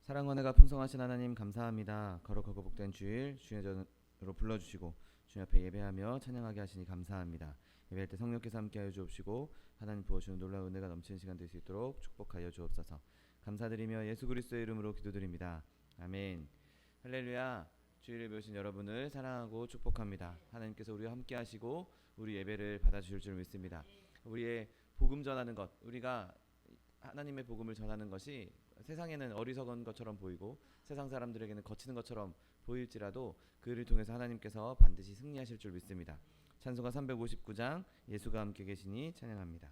사랑과 은혜가 풍성하신 하나님 감사합니다. 거룩하고 복된 주일 주의 전으로 불러주시고 주님 앞에 예배하며 찬양하게 하시니 감사합니다. 예배할 때 성령께서 함께하여 주옵시고 하나님 부어주는 놀라운 은혜가 넘치는 시간 될 수 있도록 축복하여 주옵소서. 감사드리며 예수 그리스도의 이름으로 기도드립니다. 아멘. 할렐루야. 주일을 배우신 여러분을 사랑하고 축복합니다. 하나님께서 우리와 함께하시고 우리 예배를 받아주실 줄 믿습니다. 우리의 복음 전하는 것, 우리가 하나님의 복음을 전하는 것이 세상에는 어리석은 것처럼 보이고 세상 사람들에게는 거치는 것처럼 보일지라도 그를 통해서 하나님께서 반드시 승리하실 줄 믿습니다. 찬송가 359장 예수가 함께 계시니 찬양합니다.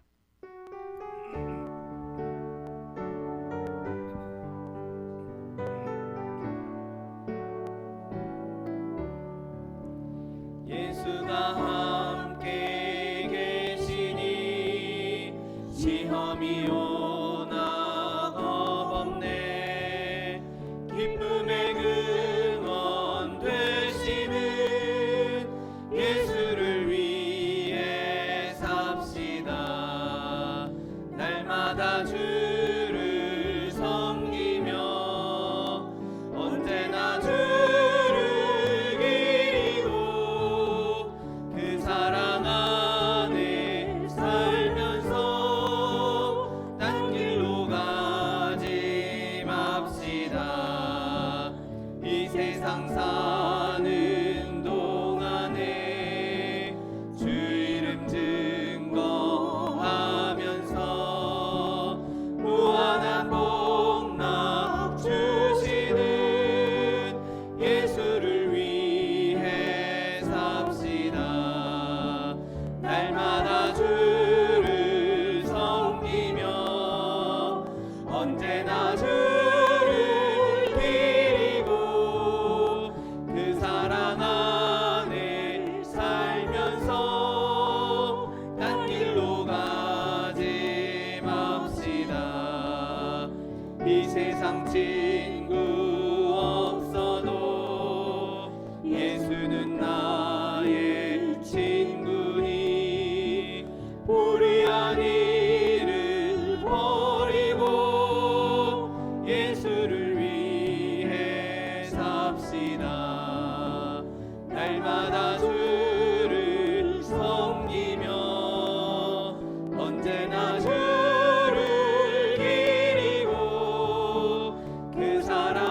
예수가 함께 계시니 시험이 오나 겁없네. 기쁨의 근원 되시는 예수를 위해 삽시다. 날마다 주를 섬기며 언제나 주를 기리고 그 사랑 안에 살면서 딴 길로 가지 맙시다. 이 세상 사는 동안에 주 이름 증거하면서 무한한 복락 주시는 예수를 위해 삽시다. 날마다 주를 섬기며 언제나 주를 기리고 그 사랑 안에 살면서 딴 길로 가지 맙시다. 이 세상 친구 없어도 예수는 나의 친구니 불의한 일을 버리고 예수를 위해 삽시다. 날마다 주를 섬기며 언제나 주를 기리고 그 사랑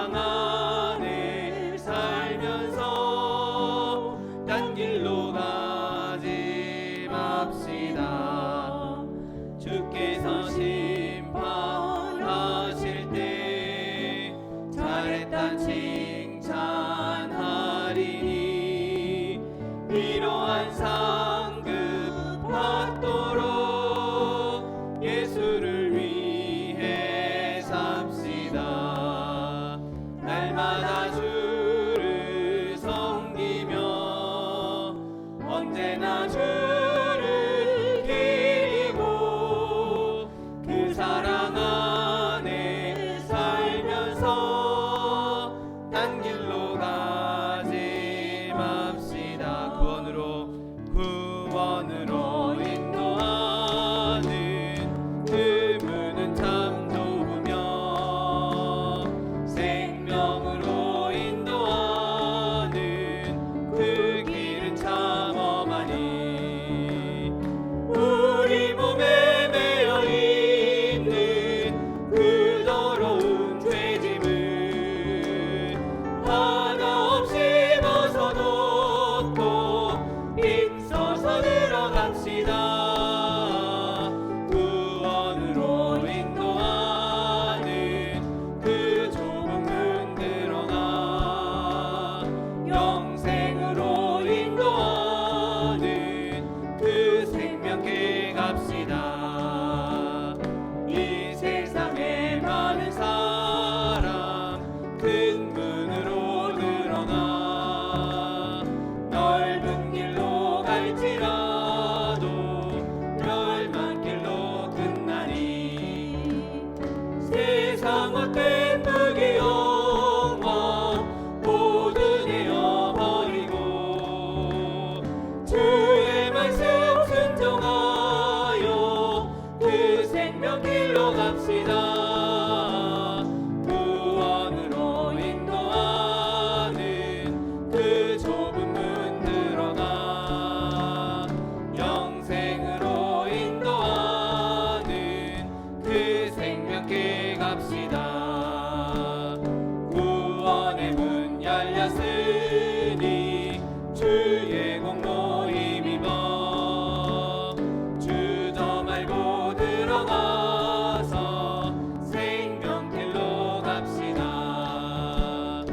갑시다. 구원의 문 열렸으니 주의 공로 힘입어 주저 말고 들어가서 생명길로 갑시다.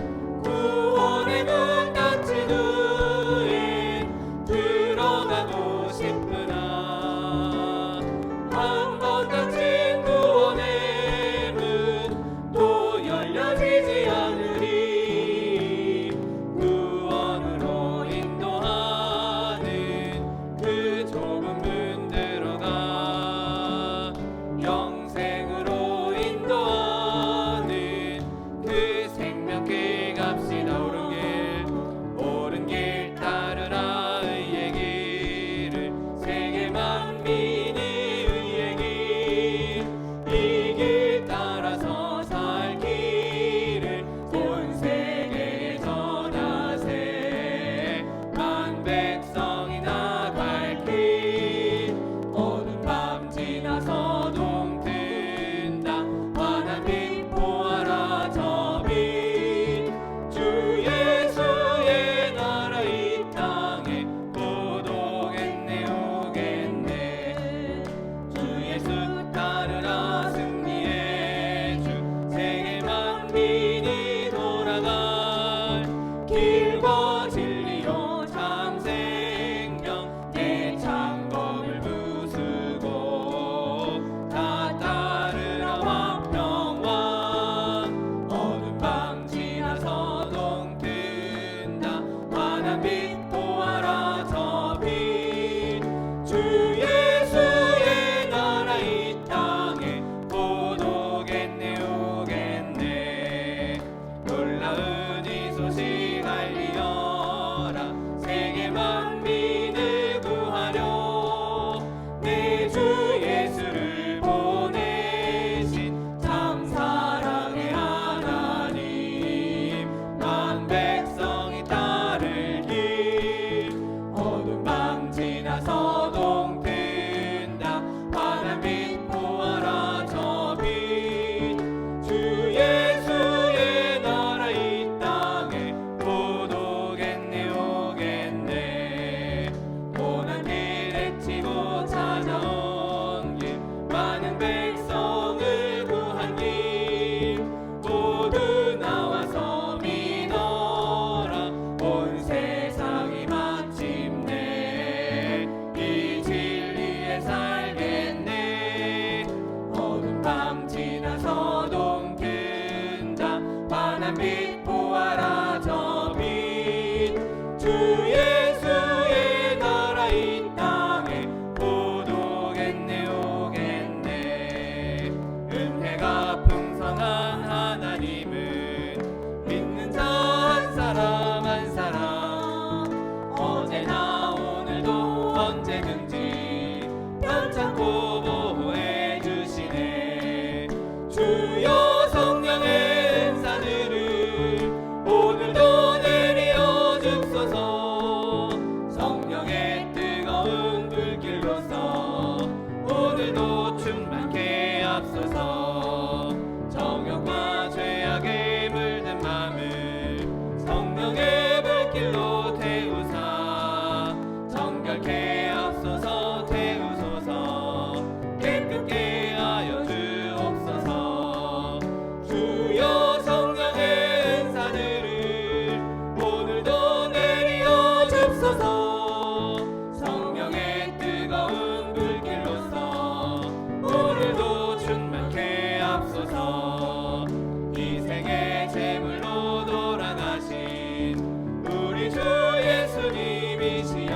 구원의 문 닫힌 후에 들어가고 싶으나 한 번 닫힌 구원의 문 또 열려지지 않으리. 구원으로 인도하는 그 좁은 문 들어가 영생으로 인도하는 그 생명길 갑시다. 옳은 길 따르라. 의의 길을 세계 만민이 의의 길, 이 길 따라서 살 길을 온 세계에 전하세. 만 백성이 나갈 길 어두운 밤 지나서 동튼다. 환한 빛 보아라 저 빛. 주 예수의 나라 이 땅에 도독했네 오겠네. 주 예수 따르라 승리의 주. 세계 만민이 돌아갈 길과 진리요 참 생명. 내 창검을 부수고 다 따르라 화평왕. 어두운 밤 지나서 동튼다. 환한 빛 보아라 저 빛. 주 예수의 나라 이 땅에 도독했네 오겠네. 놀라운 이 소식 알리어라. 세계 만민을 구하려 내 주 예수를 보내신 참 사랑의 하나님. 만 백성이 따를 길 어두운 밤 지나서 동튼다. 환한 빛 보아라 저 빛. 주 예수의 나라 이 땅에 도독했네 오겠네. 고난 길 헤치고 찾아온 길 많은 백성을 구한 길 모두 나와서 믿어라. 온 세상이 마침내 이 진리에 살겠네. 어두운 밤 지나서 동튼다. 환한 빛 보아라 저 빛. 주 예수의 나라 이 땅에 도독했네 오겠네. 은혜가 풍성한 하나님은 믿는 자 한 사람 한 사람 어제나 오늘도 언제든지 편찮고 보호해 주시네. 주여 성령의 은사들을 오늘도 내려 줍소서. 성령의 뜨거운 불길로서 오늘도 충만케 앞소서. 정욕과 죄악에 물든 맘을 성령의 불길로 태우사 정결케 앞서서 태우소서. 깨끗게 하여 주옵소서. 주여 성령의 은사들을 오늘도 내려 줍소서. 성령의 뜨거운 불길로서 오늘도 충만케 앞소서. 희생의 제물로 돌아가신 우리 주 예수님이시여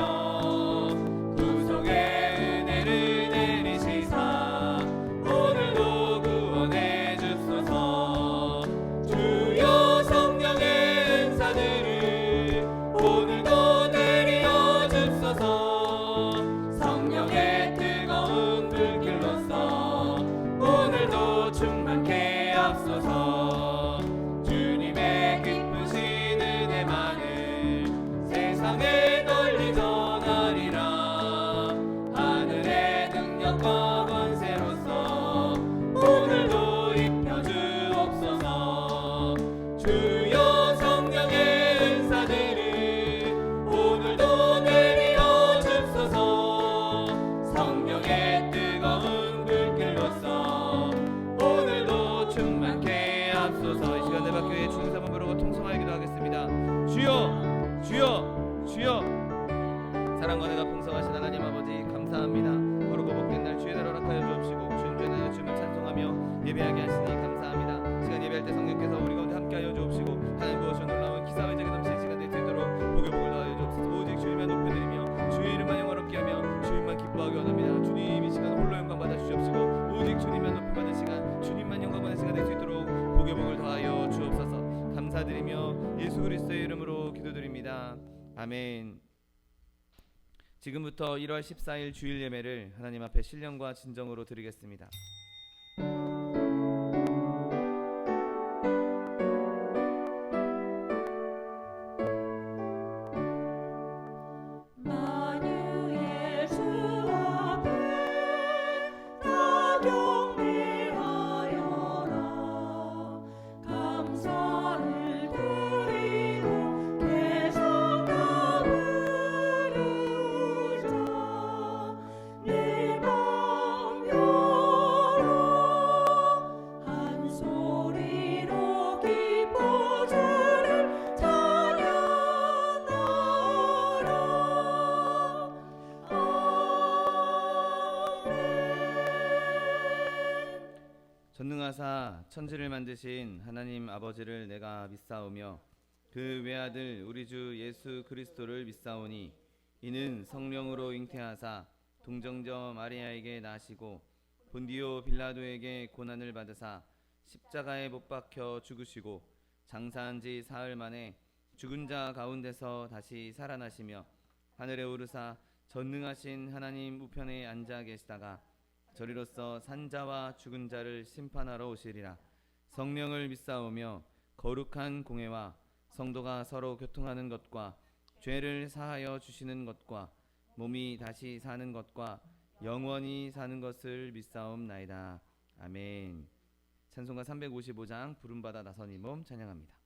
구속의 은혜를 내리시사 오늘도 구원해 줍소서. 주여 성령의 은사들을 오늘도 내려 줍소서. 성령의 뜨거운 불길로서 오늘도 충만케 앞소서. 주님의 기쁘신 은혜만을 세상에 널리 전하리라. 하늘의 능력과 권세로서 오늘도 입혀주 마지막 교회 주님 한번 부르고 통성하여 기도하겠습니다. 주여 주여 주여. 사랑과 내가 풍성하신 하나님 아버지 감사합니다. 거룩고 복된 날 주의 나라 허락하여 주옵시고 주님 주의 나라 주님을 찬송하며 예배하게 하시니 감사합니다. 시간 예배할 때 성령께서 우리 가운데 함께하여 주옵시고 하나님 부어주신 놀라운 기사와 이적이 넘치는 시간 될 수 있도록 복을 더하여 주옵소서. 오직 주님만 높여드리며 주의 이름만 영화롭게 하며 주님만 기뻐하기 원합니다. 주님 이 시간 홀로 영광 받아 주시옵시고 오직 주님만 높임 받는 시간 주님만 영광 받는 시간 될 수 있도록 복의 복을 더하여 주옵소서. 감사드리며 예수 그리스도의 이름으로 기도드립니다. 아멘. 지금부터 1월 14일 주일 예배를 하나님 앞에 신령과 진정으로 드리겠습니다. 전능하사 천지를 만드신 하나님 아버지를 내가 믿사오며 그 외아들 우리 주 예수 그리스도를 믿사오니 이는 성령으로 잉태하사 동정녀 마리아에게 나시고 본디오 빌라도에게 고난을 받으사 십자가에 못 박혀 죽으시고 장사한 지 사흘 만에 죽은 자 가운데서 다시 살아나시며 하늘에 오르사 전능하신 하나님 우편에 앉아 계시다가 저리로서 산자와 죽은 자를 심판하러 오시리라. 성령을 믿사오며 거룩한 공회와 성도가 서로 교통하는 것과 죄를 사하여 주시는 것과 몸이 다시 사는 것과 영원히 사는 것을 믿사옵나이다. 아멘. 찬송가 355장 부름받아 나선 이 몸 찬양합니다.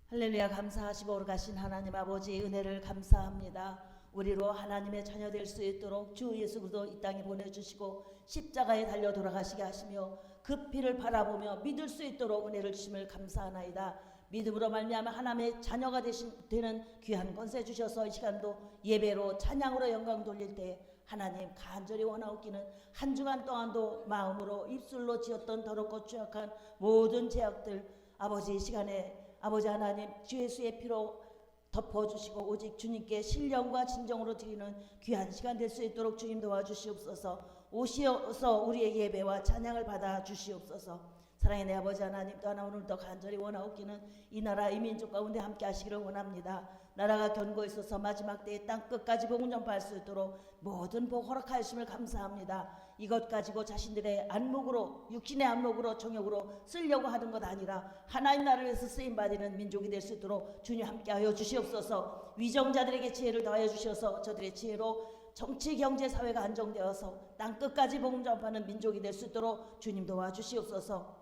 할렐루야. 감사하시고 오르가신 하나님 아버지 은혜를 감사합니다. 우리로 하나님의 자녀 될 수 있도록 주 예수 그리스도 이 땅에 보내주시고 십자가에 달려 돌아가시게 하시며 그 피를 바라보며 믿을 수 있도록 은혜를 주심을 감사하나이다. 믿음으로 말미암아 하나님의 자녀가 되는 귀한 권세 주셔서 이 시간도 예배로 찬양으로 영광 돌릴 때 하나님 간절히 원하옵기는 한 주간 동안도 마음으로 입술로 지었던 더럽고 죄악한 모든 죄악들 아버지 이 시간에 아버지 하나님 주 예수의 피로 덮어주시고 오직 주님께 신령과 진정으로 드리는 귀한 시간 될 수 있도록 주님 도와주시옵소서. 오시어서 우리의 예배와 찬양을 받아 주시옵소서. 사랑의 내 아버지 하나님, 또 하나 오늘도 간절히 원하옵기는 이 나라 이 민족 가운데 함께 하시기를 원합니다. 나라가 견고히 있어서 마지막 때에 땅 끝까지 복음 전파할 수 있도록 모든 복 허락하심을 감사합니다. 이것 가지고 자신들의 안목으로, 육신의 안목으로, 정욕으로 쓰려고 하는 것 아니라 하나님 나라를 위해서 쓰임받는 민족이 될 수 있도록 주님 함께하여 주시옵소서. 위정자들에게 지혜를 더하여 주셔서 저들의 지혜로 정치, 경제, 사회가 안정되어서 땅 끝까지 복음 전파하는 민족이 될 수 있도록 주님 도와주시옵소서.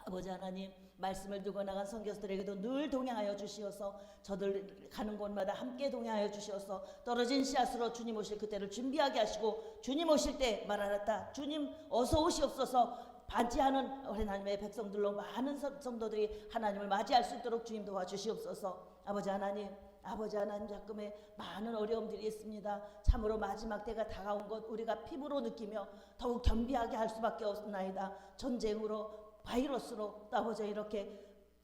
아버지 하나님, 말씀을 두고 나간 선교사들에게도 늘 동행하여 주시어서 저들 가는 곳마다 함께 동행하여 주시어서 떨어진 씨앗으로 주님 오실 그때를 준비하게 하시고 주님 오실 때 마라나타 주님 어서 오시옵소서 반지하는 하나님의 백성들로 많은 성도들이 하나님을 맞이할 수 있도록 주님 도와주시옵소서. 아버지 하나님 작금에 많은 어려움들이 있습니다. 참으로 마지막 때가 다가온 것 우리가 피부로 느끼며 더욱 겸비하게 할 수밖에 없나이다. 전쟁으로, 바이러스로, 또 아버지 이렇게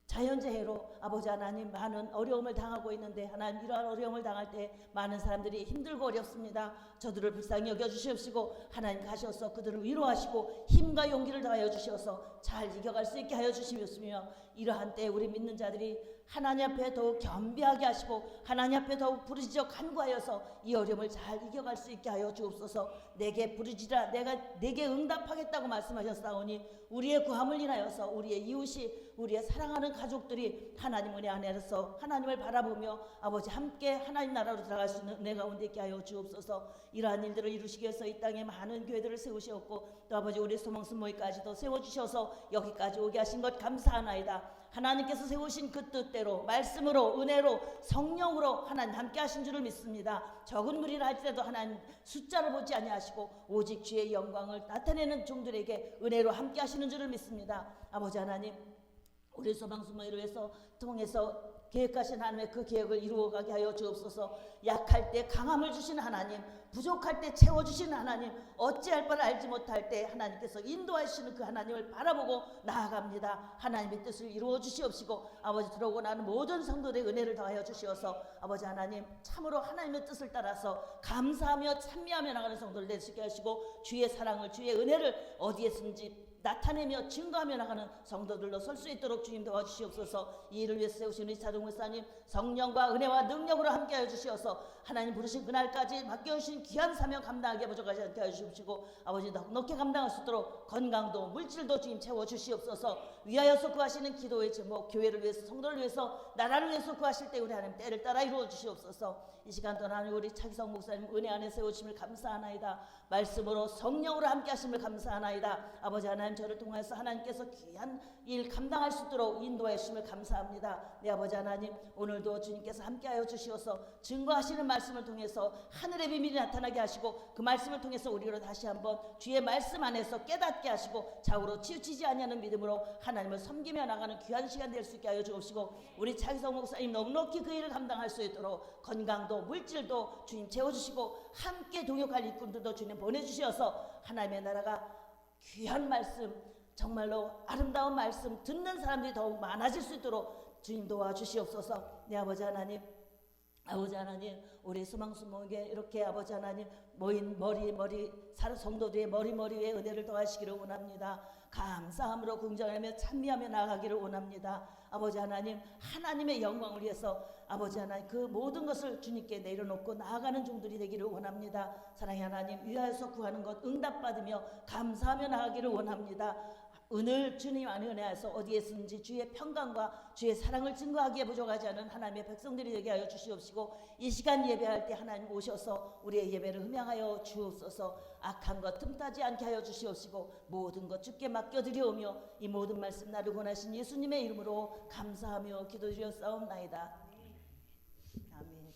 자연재해로 아버지 하나님 많은 어려움을 당하고 있는데 하나님 이러한 어려움을 당할 때 많은 사람들이 힘들고 어렵습니다. 저들을 불쌍히 여겨주시옵시고 하나님 가셔서 그들을 위로하시고 힘과 용기를 더하여 주셔서 잘 이겨갈 수 있게 하여 주시옵시며 이러한 때 우리 믿는 자들이 하나님 앞에 더욱 겸비하게 하시고 하나님 앞에 더욱 부르짖어 간구하여서 이 어려움을 잘 이겨갈 수 있게 하여 주옵소서. 내게 부르짖으라 내가 내게 응답하겠다고 말씀하셨사오니 우리의 구함을 인하여서 우리의 이웃이 우리의 사랑하는 가족들이 하나님 은혜 안에서 하나님을 바라보며 아버지 함께 하나님 나라로 들어갈 수 있는 은혜 가운데 있게 하여 주옵소서. 이러한 일들을 이루시기 위해서 이 땅에 많은 교회들을 세우시었고 또 아버지 우리 소망순 모임까지도 세워주셔서 여기까지 오게 하신 것 감사하나이다. 하나님께서 세우신 그 뜻대로 말씀으로 은혜로 성령으로 하나님 함께 하신 줄을 믿습니다. 적은 무리를 할지라도 하나님 숫자를 보지 아니하시고 오직 주의 영광을 나타내는 종들에게 은혜로 함께 하시는 줄을 믿습니다. 아버지 하나님 우리 소망수모이를 위해서 통해서 계획하신 하나님의 그 계획을 이루어가게 하여 주옵소서. 약할 때 강함을 주시는 하나님, 부족할 때 채워주시는 하나님, 어찌할 바를 알지 못할 때 하나님께서 인도하시는 그 하나님을 바라보고 나아갑니다. 하나님의 뜻을 이루어 주시옵시고 아버지 들어오고 나는 모든 성도들의 은혜를 더하여 주시어서 아버지 하나님 참으로 하나님의 뜻을 따라서 감사하며 찬미하며 나가는 성도를 되시게 하시고 주의 사랑을 주의 은혜를 어디에든지 나타내며 증거하며 나가는 성도들로 설 수 있도록 주님 도와주시옵소서. 이 일을 위해서 세우신 우리 차동 목사님 성령과 은혜와 능력으로 함께하여 주시어서 하나님 부르신 그날까지 맡겨주신 귀한 사명 감당하게 부족하지 않게 하여 주시옵시고 아버지 넉넉히 감당할 수 있도록 건강도 물질도 주님 채워주시옵소서. 위하여서 구하시는 기도의 제목 교회를 위해서 성도를 위해서 나라를 위해서 구하실 때 우리 하나님 때를 따라 이루어 주시옵소서. 이 시간 동안 하나님 우리 차기성 목사님 은혜 안에 세우심을 감사하나이다. 말씀으로 성령으로 함께 하심을 감사하나이다. 아버지 하나님 저를 통해서 하나님께서 귀한 일 감당할 수 있도록 인도해 주심을 감사합니다. 내 아버지 하나님 오늘도 주님께서 함께하여 주시어서 증거하시는 말씀을 통해서 하늘의 비밀이 나타나게 하시고 그 말씀을 통해서 우리로 다시 한번 주의 말씀 안에서 깨닫게 하시고 좌우로 치우치지 아니하는 믿음으로 하나님을 섬기며 나가는 귀한 시간 될 수 있게 하여 주옵시고 우리 차기성 목사님 넉넉히 그 일을 감당할 수 있도록 건강도 물질도 주님 채워주시고 함께 동역할 일꾼들도 주님 보내주셔서 하나님의 나라가 귀한 말씀 정말로 아름다운 말씀 듣는 사람들이 더욱 많아질 수 있도록 주님 도와주시옵소서. 내 아버지 하나님 우리 소망수목에 이렇게 아버지 하나님 모인 머리 성도들의 머리 위에 은혜를 더하시기를 원합니다. 감사함으로 긍정하며 찬미하며 나아가기를 원합니다. 아버지 하나님 하나님의 영광을 위해서 아버지 하나님 그 모든 것을 주님께 내려놓고 나아가는 종들이 되기를 원합니다. 사랑의 하나님 위하여서 구하는 것 응답받으며 감사하며 나아가기를 원합니다. 오늘 주님 안에 은혜하여서 어디에서든지 주의 평강과 주의 사랑을 증거하기에 부족하지 않은 하나님의 백성들이 되게 하여 주시옵시고 이 시간 예배할 때 하나님 오셔서 우리의 예배를 흠양하여 주옵소서. 악한 것 틈타지 않게 하여 주시옵시고 모든 것 주께 맡겨드리오며 이 모든 말씀 나를 권하신 예수님의 이름으로 감사하며 기도드렸사옵나이다. 아멘.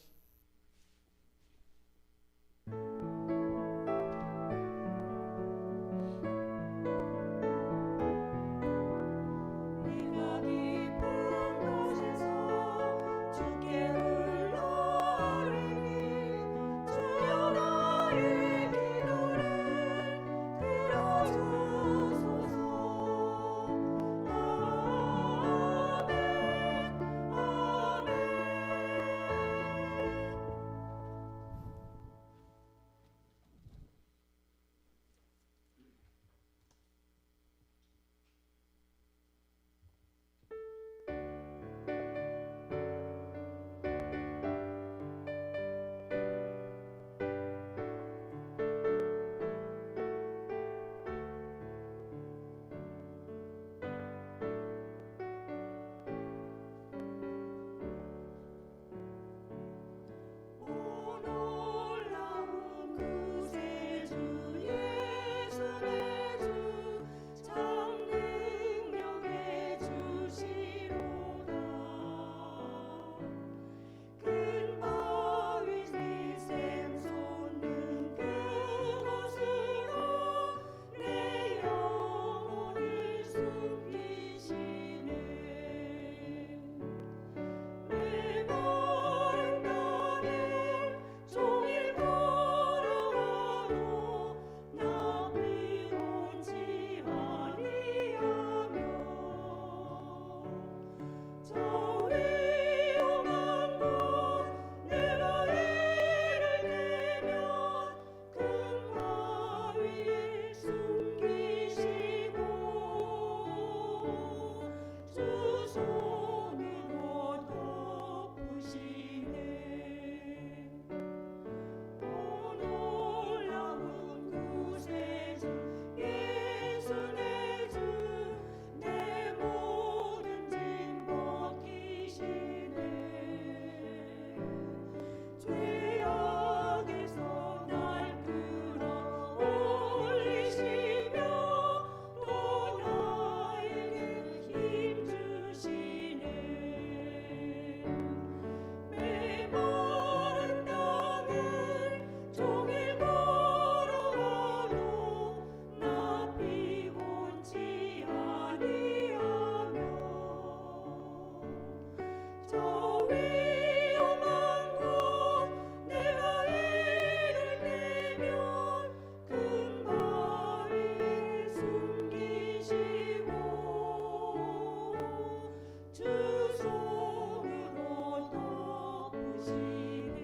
증량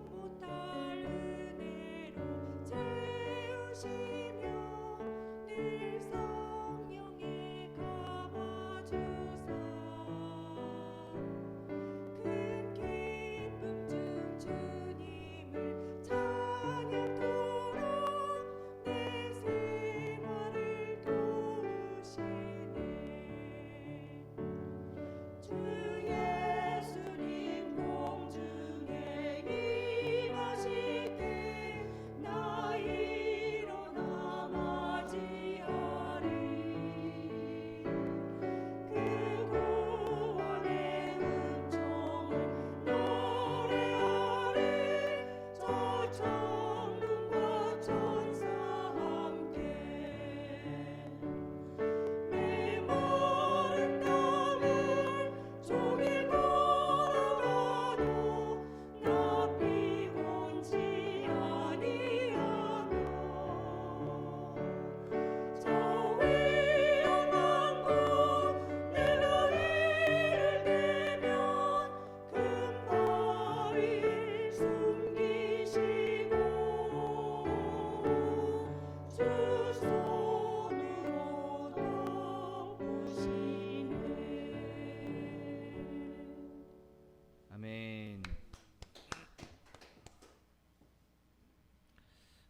못할 은혜로 채우시며 늘 성령에 감아주사 큰 기쁨 중 주님을 찬양토록 내 생활을 도우시네. 주 예수님 공중에 임하실 때 나 일어나 맞이하리. 그 구원의 은총을 노래하리. 저 천군과 천사 함께 메마른 땅을 종일 걸어가도 나 피곤치 아니하며 저 위험한 곳 내가 이를 대면 금바위를 숨기시고 주 손으로 덮으시네. 아멘.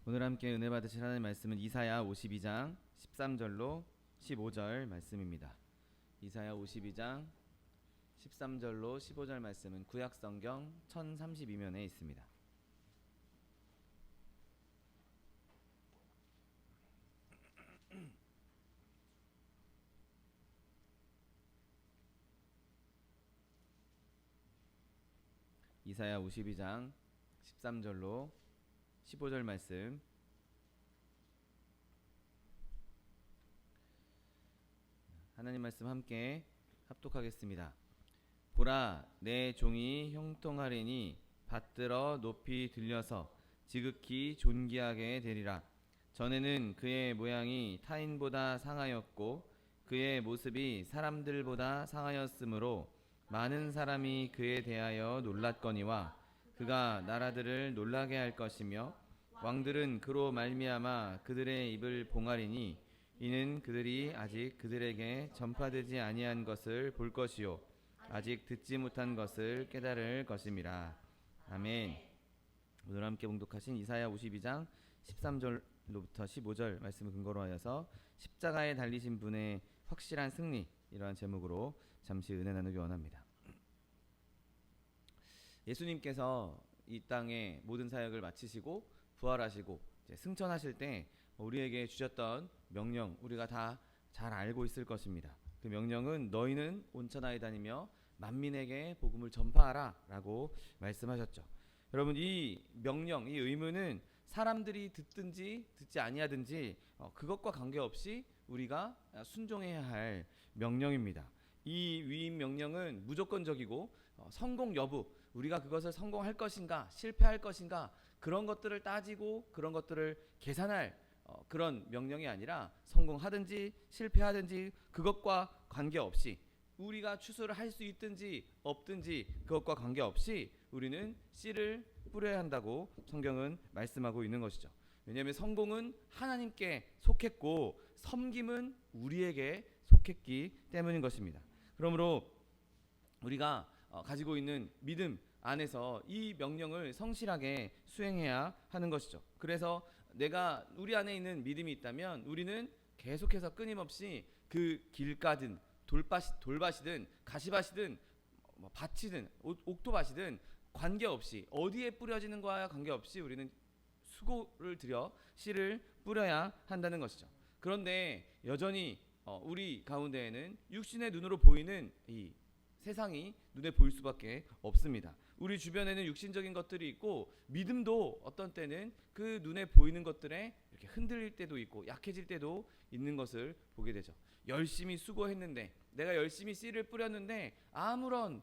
오늘 함께 은혜 받으실 하나님 말씀은 이사야 52장 13절로 15절 말씀입니다. 이사야 52장 13절로 15절 말씀은 구약 성경 1032면에 있습니다. 이사야 52장 13절로 15절 말씀 하나님 말씀 함께 합독하겠습니다. 보라, 내 종이 형통하리니 받들어 높이 들려서 지극히 존귀하게 되리라. 전에는 그의 모양이 타인보다 상하였고 그의 모습이 사람들보다 상하였으므로 많은 사람이 그에 대하여 놀랐거니와 그가 나라들을 놀라게 할 것이며 왕들은 그로 말미암아 그들의 입을 봉하리니 이는 그들이 아직 그들에게 전파되지 아니한 것을 볼 것이요 아직 듣지 못한 것을 깨달을 것임이라. 아멘. 오늘 함께 봉독하신 이사야 52장 13절로부터 15절 말씀을 근거로 하여서 십자가에 달리신 분의 확실한 승리, 이러한 제목으로 잠시 은혜 나누기 원합니다. 예수님께서 이 땅의 모든 사역을 마치시고 부활하시고 이제 승천하실 때 우리에게 주셨던 명령, 우리가 다 잘 알고 있을 것입니다. 그 명령은 너희는 온 천하에 다니며 만민에게 복음을 전파하라 라고 말씀하셨죠. 여러분, 이 명령, 이 의무는 사람들이 듣든지 듣지 아니하든지 그것과 관계없이 우리가 순종해야 할 명령입니다. 이 위임 명령은 무조건적이고 성공 여부, 우리가 그것을 성공할 것인가 실패할 것인가 그런 것들을 따지고 그런 것들을 계산할 그런 명령이 아니라 성공하든지 실패하든지 그것과 관계없이 우리가 추수를 할 수 있든지 없든지 그것과 관계없이 우리는 씨를 뿌려야 한다고 성경은 말씀하고 있는 것이죠. 왜냐하면 성공은 하나님께 속했고 섬김은 우리에게 속했기 때문인 것입니다. 그러므로 우리가 가지고 있는 믿음 안에서 이 명령을 성실하게 수행해야 하는 것이죠. 그래서 우리 안에 있는 믿음이 있다면 우리는 계속해서 끊임없이 그 길가든 돌밭이든 가시밭이든 밭이든 옥토밭이든 관계없이 어디에 뿌려지는 거와 관계없이 우리는 수고를 들여 씨를 뿌려야 한다는 것이죠. 그런데 여전히 우리 가운데에는 육신의 눈으로 보이는 이 세상이 눈에 보일 수밖에 없습니다. 우리 주변에는 육신적인 것들이 있고 믿음도 어떤 때는 그 눈에 보이는 것들에 이렇게 흔들릴 때도 있고 약해질 때도 있는 것을 보게 되죠. 열심히 수고했는데 내가 열심히 씨를 뿌렸는데 아무런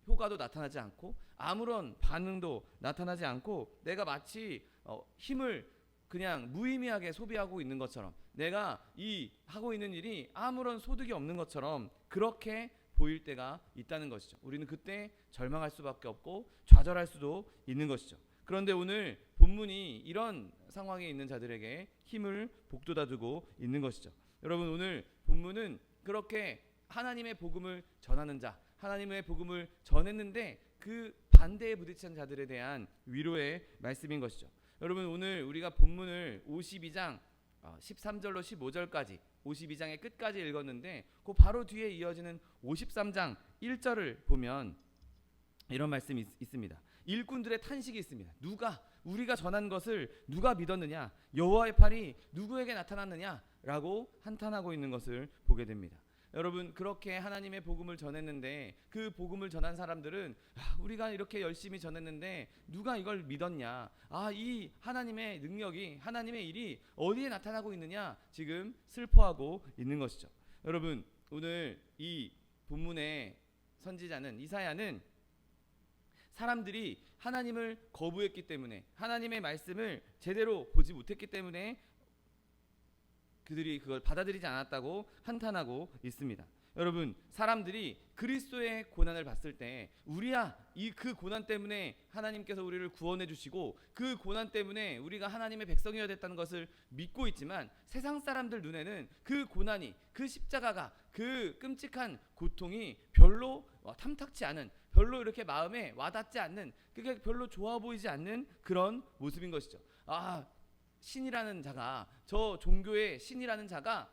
효과도 나타나지 않고 아무런 반응도 나타나지 않고 내가 마치 힘을 그냥 무의미하게 소비하고 있는 것처럼, 내가 이 하고 있는 일이 아무런 소득이 없는 것처럼 그렇게 보일 때가 있다는 것이죠. 우리는 그때 절망할 수밖에 없고 좌절할 수도 있는 것이죠. 그런데 오늘 본문이 이런 상황에 있는 자들에게 힘을 북돋아주고 있는 것이죠. 여러분, 오늘 본문은 그렇게 하나님의 복음을 전하는 자, 하나님의 복음을 전했는데 그 반대에 부딪힌 자들에 대한 위로의 말씀인 것이죠. 여러분, 오늘 우리가 본문을 52장 13절로 15절까지 52장의 끝까지 읽었는데 그 바로 뒤에 이어지는 53장 1절을 보면 이런 말씀이 있습니다. 일꾼들의 탄식이 있습니다. 우리가 전한 것을 누가 믿었느냐? 여호와의 팔이 누구에게 나타났느냐라고 한탄하고 있는 것을 보게 됩니다. 여러분, 그렇게 하나님의 복음을 전했는데 그 복음을 전한 사람들은 우리가 이렇게 열심히 전했는데 누가 이걸 믿었냐? 이 하나님의 능력이, 하나님의 일이 어디에 나타나고 있느냐? 지금 슬퍼하고 있는 것이죠. 여러분, 오늘 이 본문의 선지자는 이사야는 사람들이 하나님을 거부했기 때문에, 하나님의 말씀을 제대로 보지 못했기 때문에 그들이 그걸 받아들이지 않았다고 한탄하고 있습니다. 여러분, 사람들이 그리스도의 고난을 봤을 때 우리야 그 고난 때문에 하나님께서 우리를 구원해 주시고 그 고난 때문에 우리가 하나님의 백성이어야 됐다는 것을 믿고 있지만, 세상 사람들 눈에는 그 고난이, 그 십자가가, 그 끔찍한 고통이 별로 탐탁지 않은, 별로 이렇게 마음에 와닿지 않는, 그게 별로 좋아 보이지 않는 그런 모습인 것이죠. 신이라는 자가, 저 종교의 신이라는 자가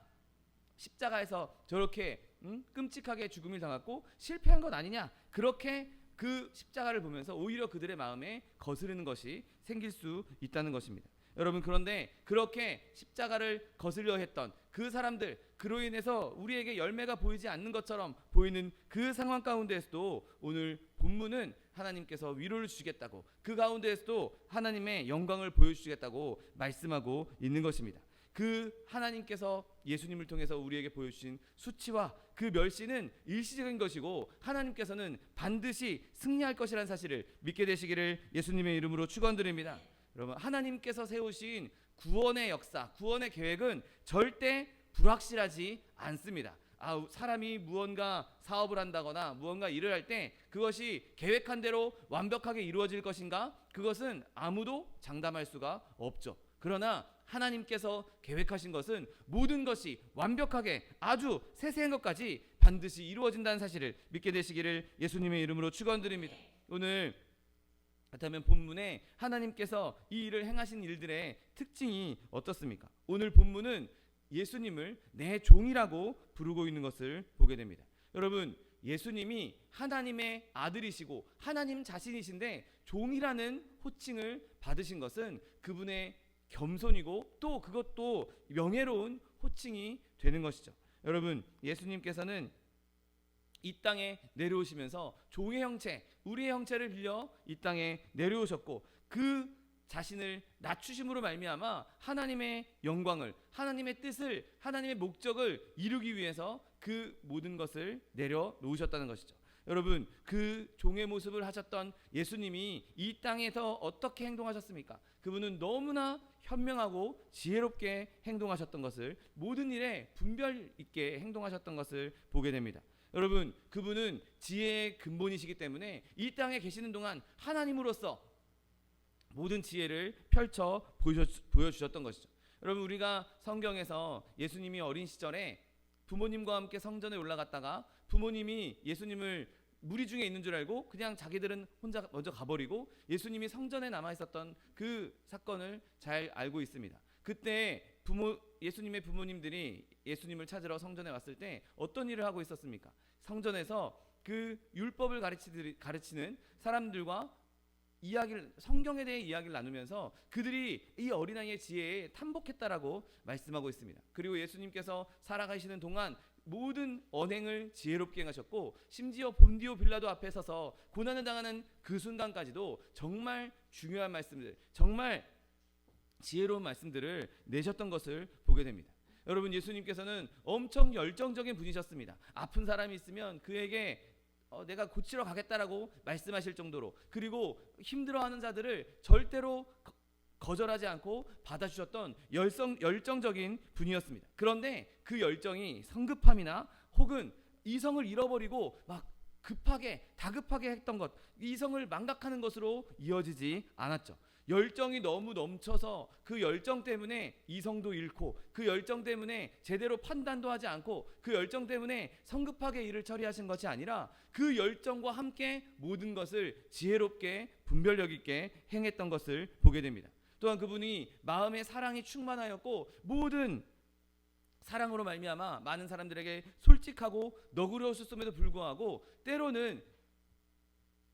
십자가에서 저렇게 끔찍하게 죽음을 당했고 실패한 것 아니냐, 그렇게 그 십자가를 보면서 오히려 그들의 마음에 거스르는 것이 생길 수 있다는 것입니다. 여러분, 그런데 그렇게 십자가를 거스려 했던 그 사람들, 그로 인해서 우리에게 열매가 보이지 않는 것처럼 보이는 그 상황 가운데에서도 오늘 본문은 하나님께서 위로를 주시겠다고, 그 가운데에서도 하나님의 영광을 보여주시겠다고 말씀하고 있는 것입니다. 그 하나님께서 예수님을 통해서 우리에게 보여주신 수치와 그 멸시는 일시적인 것이고 하나님께서는 반드시 승리할 것이라는 사실을 믿게 되시기를 예수님의 이름으로 축원드립니다. 여러분, 하나님께서 세우신 구원의 역사, 구원의 계획은 절대 불확실하지 않습니다. 사람이 무언가 사업을 한다거나 무언가 일을 할 때 그것이 계획한 대로 완벽하게 이루어질 것인가? 그것은 아무도 장담할 수가 없죠. 그러나 하나님께서 계획하신 것은 모든 것이 완벽하게 아주 세세한 것까지 반드시 이루어진다는 사실을 믿게 되시기를 예수님의 이름으로 축원드립니다. 오늘 그렇다면 본문에 하나님께서 이 일을 행하신 일들의 특징이 어떻습니까? 오늘 본문은 예수님을 내 종이라고 부르고 있는 것을 보게 됩니다. 여러분, 예수님이 하나님의 아들이시고 하나님 자신이신데 종이라는 호칭을 받으신 것은 그분의 겸손이고 또 그것도 명예로운 호칭이 되는 것이죠. 여러분, 예수님께서는 이 땅에 내려오시면서 종의 형체, 우리의 형체를 빌려 이 땅에 내려오셨고 그 자신을 낮추심으로 말미암아 하나님의 영광을, 하나님의 뜻을, 하나님의 목적을 이루기 위해서 그 모든 것을 내려놓으셨다는 것이죠. 여러분, 그 종의 모습을 하셨던 예수님이 이 땅에서 어떻게 행동하셨습니까? 그분은 너무나 현명하고 지혜롭게 행동하셨던 것을, 모든 일에 분별 있게 행동하셨던 것을 보게 됩니다. 여러분, 그분은 지혜의 근본이시기 때문에 이 땅에 계시는 동안 하나님으로서 모든 지혜를 펼쳐 보여주셨던 것이죠. 여러분, 우리가 성경에서 예수님이 어린 시절에 부모님과 함께 성전에 올라갔다가 부모님이 예수님을 무리 중에 있는 줄 알고 그냥 자기들은 혼자 먼저 가버리고 예수님이 성전에 남아있었던 그 사건을 잘 알고 있습니다. 그때 예수님의 부모님들이 예수님을 찾으러 성전에 왔을 때 어떤 일을 하고 있었습니까? 성전에서 그 율법을 가르치는 사람들과 성경에 대해 이야기를 나누면서 그들이 이 어린아이의 지혜에 탐복했다라고 말씀하고 있습니다. 그리고 예수님께서 살아가시는 동안 모든 언행을 지혜롭게 행하셨고 심지어 본디오 빌라도 앞에 서서 고난을 당하는 그 순간까지도 정말 중요한 말씀들, 정말 지혜로운 말씀들을 내셨던 것을 보게 됩니다. 여러분, 예수님께서는 엄청 열정적인 분이셨습니다. 아픈 사람이 있으면 그에게 내가 고치러 가겠다라고 말씀하실 정도로, 그리고 힘들어하는 자들을 절대로 거절하지 않고 받아주셨던 열정적인 분이었습니다. 그런데 그 열정이 성급함이나 혹은 이성을 잃어버리고 막 다급하게 했던 것, 이성을 망각하는 것으로 이어지지 않았죠. 열정이 너무 넘쳐서 그 열정 때문에 이성도 잃고, 그 열정 때문에 제대로 판단도 하지 않고, 그 열정 때문에 성급하게 일을 처리하신 것이 아니라 그 열정과 함께 모든 것을 지혜롭게 분별력 있게 행했던 것을 보게 됩니다. 또한 그분이 마음의 사랑이 충만하였고, 모든 사랑으로 말미암아 많은 사람들에게 솔직하고 너그러우셨음에도 불구하고 때로는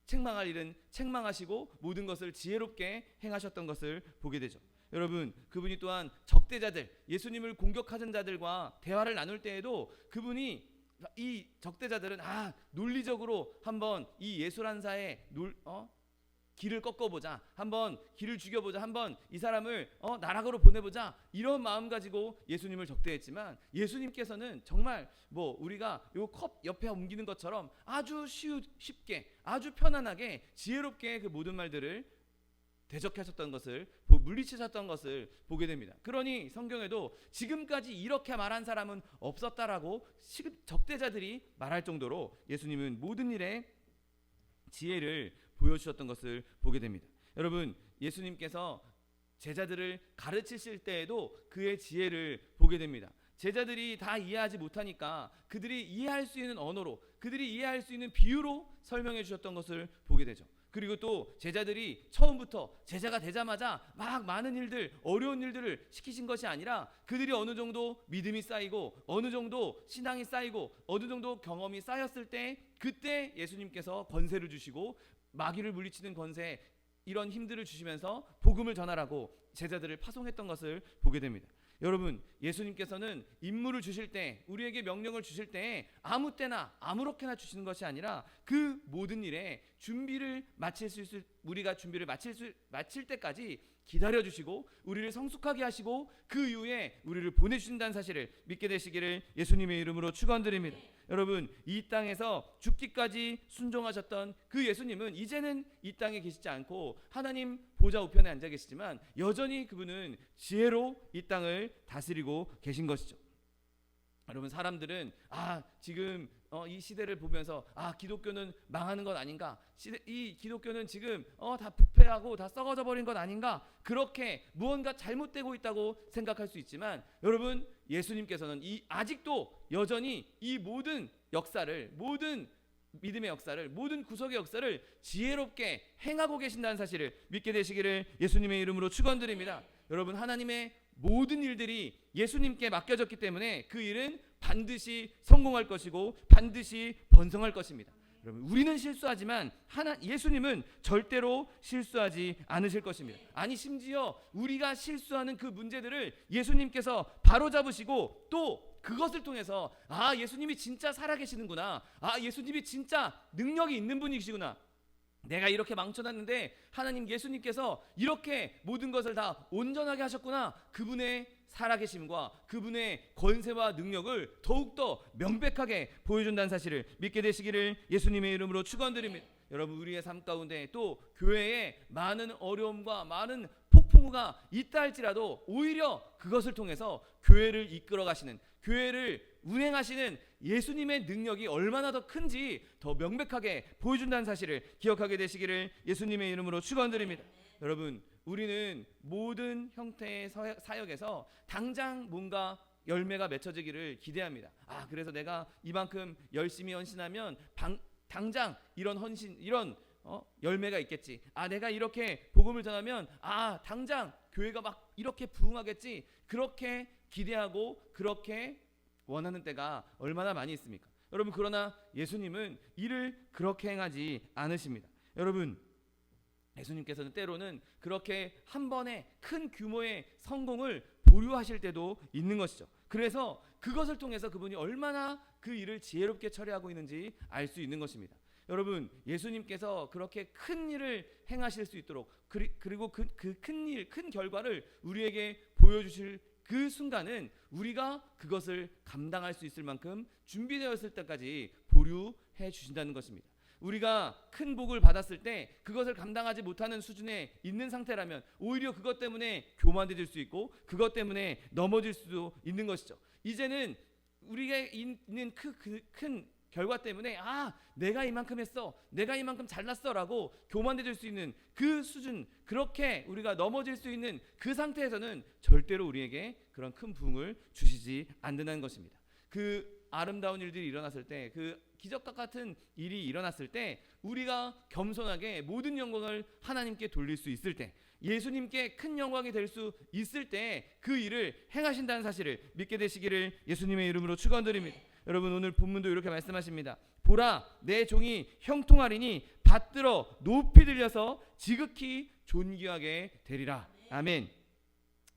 책망할 일은 책망하시고 모든 것을 지혜롭게 행하셨던 것을 보게 되죠. 여러분, 그분이 또한 적대자들, 예수님을 공격하는 자들과 대화를 나눌 때에도 그분이 이 적대자들은 논리적으로 한번 이 예술한사의 길을 꺾어보자, 한번 길을 죽여보자, 한번 이 사람을 나락으로 보내보자, 이런 마음 가지고 예수님을 적대했지만, 예수님께서는 정말 우리가 요 컵 옆에 옮기는 것처럼 아주 쉽게, 아주 편안하게 지혜롭게 그 모든 말들을 대적하셨던 것을, 물리치셨던 것을 보게 됩니다. 그러니 성경에도 지금까지 이렇게 말한 사람은 없었다라고 적대자들이 말할 정도로 예수님은 모든 일에 지혜를 보여주셨던 것을 보게 됩니다. 여러분, 예수님께서 제자들을 가르치실 때에도 그의 지혜를 보게 됩니다. 제자들이 다 이해하지 못하니까 그들이 이해할 수 있는 언어로, 그들이 이해할 수 있는 비유로 설명해 주셨던 것을 보게 되죠. 그리고 또 제자들이 처음부터 제자가 되자마자 막 많은 일들, 어려운 일들을 시키신 것이 아니라 그들이 어느 정도 믿음이 쌓이고, 어느 정도 신앙이 쌓이고, 어느 정도 경험이 쌓였을 때, 그때 예수님께서 권세를 주시고 마귀를 물리치는 권세, 이런 힘들을 주시면서 복음을 전하라고 제자들을 파송했던 것을 보게 됩니다. 여러분, 예수님께서는 임무를 주실 때, 우리에게 명령을 주실 때 아무 때나 아무렇게나 주시는 것이 아니라 그 모든 일에 우리가 준비를 마칠 때까지 기다려주시고 우리를 성숙하게 하시고 그 이후에 우리를 보내주신다는 사실을 믿게 되시기를 예수님의 이름으로 축원드립니다. 여러분, 이 땅에서 죽기까지 순종하셨던 그 예수님은 이제는 이 땅에 계시지 않고 하나님 보좌 우편에 앉아 계시지만 여전히 그분은 지혜로 이 땅을 다스리고 계신 것이죠. 여러분, 사람들은 지금 이 시대를 보면서 기독교는 망하는 것 아닌가, 이 기독교는 지금 다 부패하고 다 썩어져 버린 것 아닌가, 그렇게 무언가 잘못되고 있다고 생각할 수 있지만, 여러분, 예수님께서는 아직도 여전히 이 모든 역사를, 모든 믿음의 역사를, 모든 구속의 역사를 지혜롭게 행하고 계신다는 사실을 믿게 되시기를 예수님의 이름으로 축원드립니다. 여러분, 하나님의 모든 일들이 예수님께 맡겨졌기 때문에 그 일은 반드시 성공할 것이고 반드시 번성할 것입니다. 여러분, 우리는 실수하지만 예수님은 절대로 실수하지 않으실 것입니다. 아니, 심지어 우리가 실수하는 그 문제들을 예수님께서 바로잡으시고 또 그것을 통해서 예수님이 진짜 살아계시는구나, 예수님이 진짜 능력이 있는 분이시구나, 내가 이렇게 망쳐놨는데 하나님 예수님께서 이렇게 모든 것을 다 온전하게 하셨구나, 그분의 살아계심과 그분의 권세와 능력을 더욱더 명백하게 보여준다는 사실을 믿게 되시기를 예수님의 이름으로 축원드립니다. 여러분, 우리의 삶 가운데 또 교회에 많은 어려움과 많은 폭풍우가 있다 할지라도 오히려 그것을 통해서 교회를 이끌어 가시는, 교회를 운행하시는 예수님의 능력이 얼마나 더 큰지 더 명백하게 보여준다는 사실을 기억하게 되시기를 예수님의 이름으로 축원드립니다. 여러분, 우리는 모든 형태의 사역에서 당장 뭔가 열매가 맺혀지기를 기대합니다. 그래서 내가 이만큼 열심히 헌신하면 당장 이런 헌신, 이런 열매가 있겠지. 내가 이렇게 복음을 전하면 당장 교회가 막 이렇게 부흥하겠지. 그렇게 기대하고 그렇게 원하는 때가 얼마나 많이 있습니까? 여러분, 그러나 예수님은 이를 그렇게 행하지 않으십니다. 여러분, 예수님께서는 때로는 그렇게 한 번에 큰 규모의 성공을 보류하실 때도 있는 것이죠. 그래서 그것을 통해서 그분이 얼마나 그 일을 지혜롭게 처리하고 있는지 알 수 있는 것입니다. 여러분, 예수님께서 그렇게 큰 일을 행하실 수 있도록, 그리고 그 큰 일, 큰 결과를 우리에게 보여주실 그 순간은 우리가 그것을 감당할 수 있을 만큼 준비되었을 때까지 보류해 주신다는 것입니다. 우리가 큰 복을 받았을 때 그것을 감당하지 못하는 수준에 있는 상태라면 오히려 그것 때문에 교만해질 수 있고 그것 때문에 넘어질 수도 있는 것이죠. 이제는 우리가 있는 큰 결과 때문에 내가 이만큼 했어, 내가 이만큼 잘났어라고 교만해질 수 있는 그 수준, 그렇게 우리가 넘어질 수 있는 그 상태에서는 절대로 우리에게 그런 큰 부흥을 주시지 않는다는 것입니다. 그 아름다운 일들이 일어났을 때, 그 기적과 같은 일이 일어났을 때 우리가 겸손하게 모든 영광을 하나님께 돌릴 수 있을 때, 예수님께 큰 영광이 될 수 있을 때 그 일을 행하신다는 사실을 믿게 되시기를 예수님의 이름으로 축원드립니다. 여러분, 오늘 본문도 이렇게 말씀하십니다. 보라, 내 종이 형통하리니 받들어 높이 들려서 지극히 존귀하게 되리라. 아멘.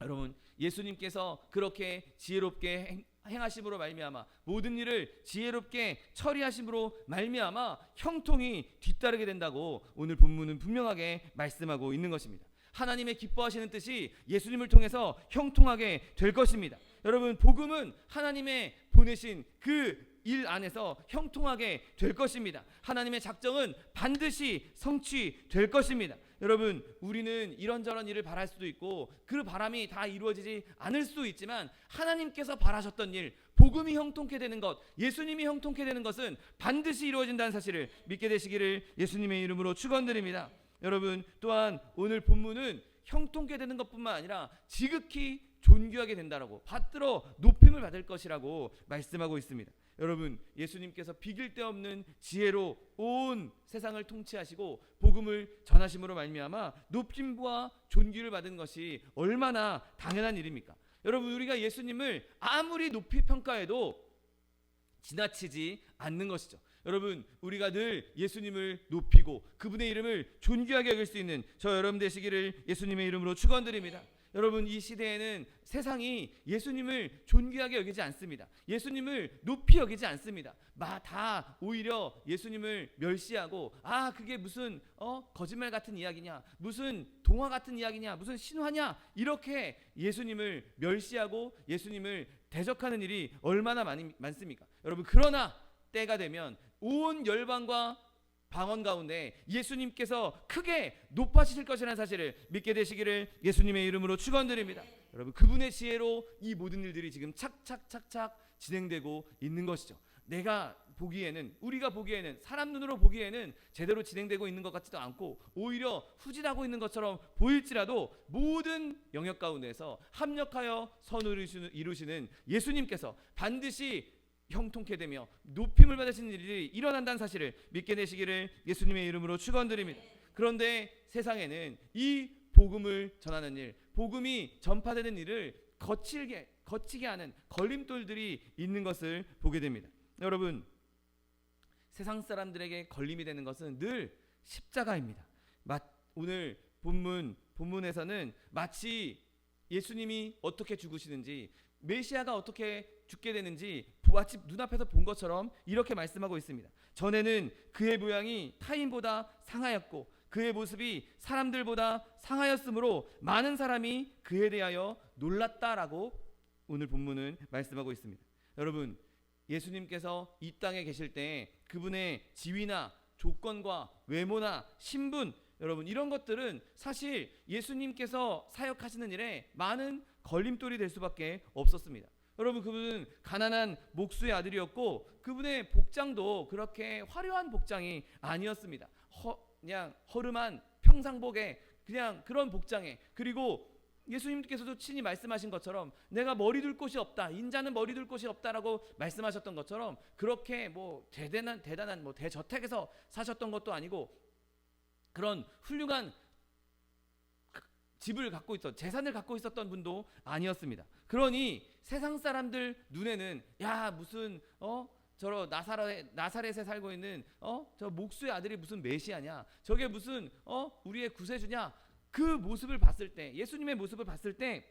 여러분, 예수님께서 그렇게 지혜롭게 행하심으로 말미암아, 모든 일을 지혜롭게 처리하심으로 말미암아 형통이 뒤따르게 된다고 오늘 본문은 분명하게 말씀하고 있는 것입니다. 하나님의 기뻐하시는 뜻이 예수님을 통해서 형통하게 될 것입니다. 여러분, 복음은 하나님의 보내신 그 일 안에서 형통하게 될 것입니다. 하나님의 작정은 반드시 성취될 것입니다. 여러분, 우리는 이런저런 일을 바랄 수도 있고 그 바람이 다 이루어지지 않을 수도 있지만 하나님께서 바라셨던 일, 복음이 형통케 되는 것, 예수님이 형통케 되는 것은 반드시 이루어진다는 사실을 믿게 되시기를 예수님의 이름으로 축원드립니다. 여러분, 또한 오늘 본문은 형통케 되는 것뿐만 아니라 지극히 존귀하게 된다라고, 받들어 높임을 받을 것이라고 말씀하고 있습니다. 여러분, 예수님께서 비길 데 없는 지혜로 온 세상을 통치하시고 복음을 전하심으로 말미암아 높임과 존귀를 받은 것이 얼마나 당연한 일입니까? 여러분, 우리가 예수님을 아무리 높이 평가해도 지나치지 않는 것이죠. 여러분, 우리가 늘 예수님을 높이고 그분의 이름을 존귀하게 여길 수 있는 저 여러분 되시기를 예수님의 이름으로 축원드립니다. 여러분, 이 시대에는 세상이 예수님을 존귀하게 여기지 않습니다. 예수님을 높이 여기지 않습니다. 다 오히려 예수님을 멸시하고 그게 무슨 거짓말 같은 이야기냐, 무슨 동화 같은 이야기냐, 무슨 신화냐, 이렇게 예수님을 멸시하고 예수님을 대적하는 일이 얼마나 많습니까? 여러분, 그러나 때가 되면 온 열방과 방언 가운데 예수님께서 크게 높아지실 것이라는 사실을 믿게 되시기를 예수님의 이름으로 축원드립니다. 여러분, 그분의 지혜로 이 모든 일들이 지금 착착착착 진행되고 있는 것이죠. 우리가 보기에는, 사람 눈으로 보기에는 제대로 진행되고 있는 것 같지도 않고 오히려 후진하고 있는 것처럼 보일지라도 모든 영역 가운데서 합력하여 선을 이루시는 예수님께서 반드시 형통케 되며 높임을 받으시는 일이 일어난다는 사실을 믿게 되시기를 예수님의 이름으로 축원드립니다. 그런데 세상에는 이 복음을 전하는 일, 복음이 전파되는 일을 거치게 하는 걸림돌들이 있는 것을 보게 됩니다. 여러분, 세상 사람들에게 걸림이 되는 것은 늘 십자가입니다. 오늘 본문에서는 마치 예수님이 어떻게 죽으시는지, 메시아가 어떻게 죽게 되는지 마치 눈앞에서 본 것처럼 이렇게 말씀하고 있습니다. 전에는 그의 모양이 타인보다 상하였고 그의 모습이 사람들보다 상하였으므로 많은 사람이 그에 대하여 놀랐다라고 오늘 본문은 말씀하고 있습니다. 여러분, 예수님께서 이 땅에 계실 때 그분의 지위나 조건과 외모나 신분, 여러분, 이런 것들은 사실 예수님께서 사역하시는 일에 많은 걸림돌이 될 수밖에 없었습니다. 여러분, 그분은 가난한 목수의 아들이었고 그분의 복장도 그렇게 화려한 복장이 아니었습니다. 그냥 허름한 평상복에 그냥 그런 복장에, 그리고 예수님께서도 친히 말씀하신 것처럼 내가 머리 둘 곳이 없다, 인자는 머리 둘 곳이 없다라고 말씀하셨던 것처럼 그렇게 대단한 대저택에서 사셨던 것도 아니고 그런 훌륭한 집을 갖고 재산을 갖고 있었던 분도 아니었습니다. 그러니 세상 사람들 눈에는 무슨 저 나사렛에 살고 있는 저 목수의 아들이 무슨 메시아냐, 저게 무슨 우리의 구세주냐, 그 모습을 봤을 때, 예수님의 모습을 봤을 때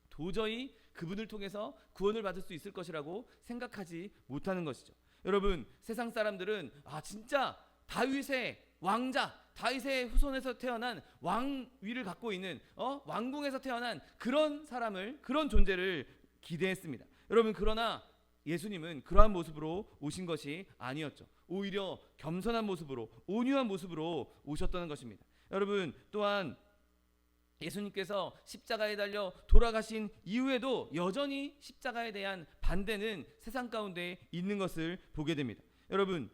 도저히 그분을 통해서 구원을 받을 수 있을 것이라고 생각하지 못하는 것이죠. 여러분, 세상 사람들은 진짜 다윗의 왕자, 다윗의 후손에서 태어난 왕위를 갖고 있는 왕궁에서 태어난 그런 사람을, 그런 존재를 기대했습니다. 여러분, 그러나 예수님은 그러한 모습으로 오신 것이 아니었죠. 오히려 겸손한 모습으로, 온유한 모습으로 오셨다는 것입니다. 여러분, 또한 예수님께서 십자가에 달려 돌아가신 이후에도 여전히 십자가에 대한 반대는 세상 가운데 있는 것을 보게 됩니다. 여러분,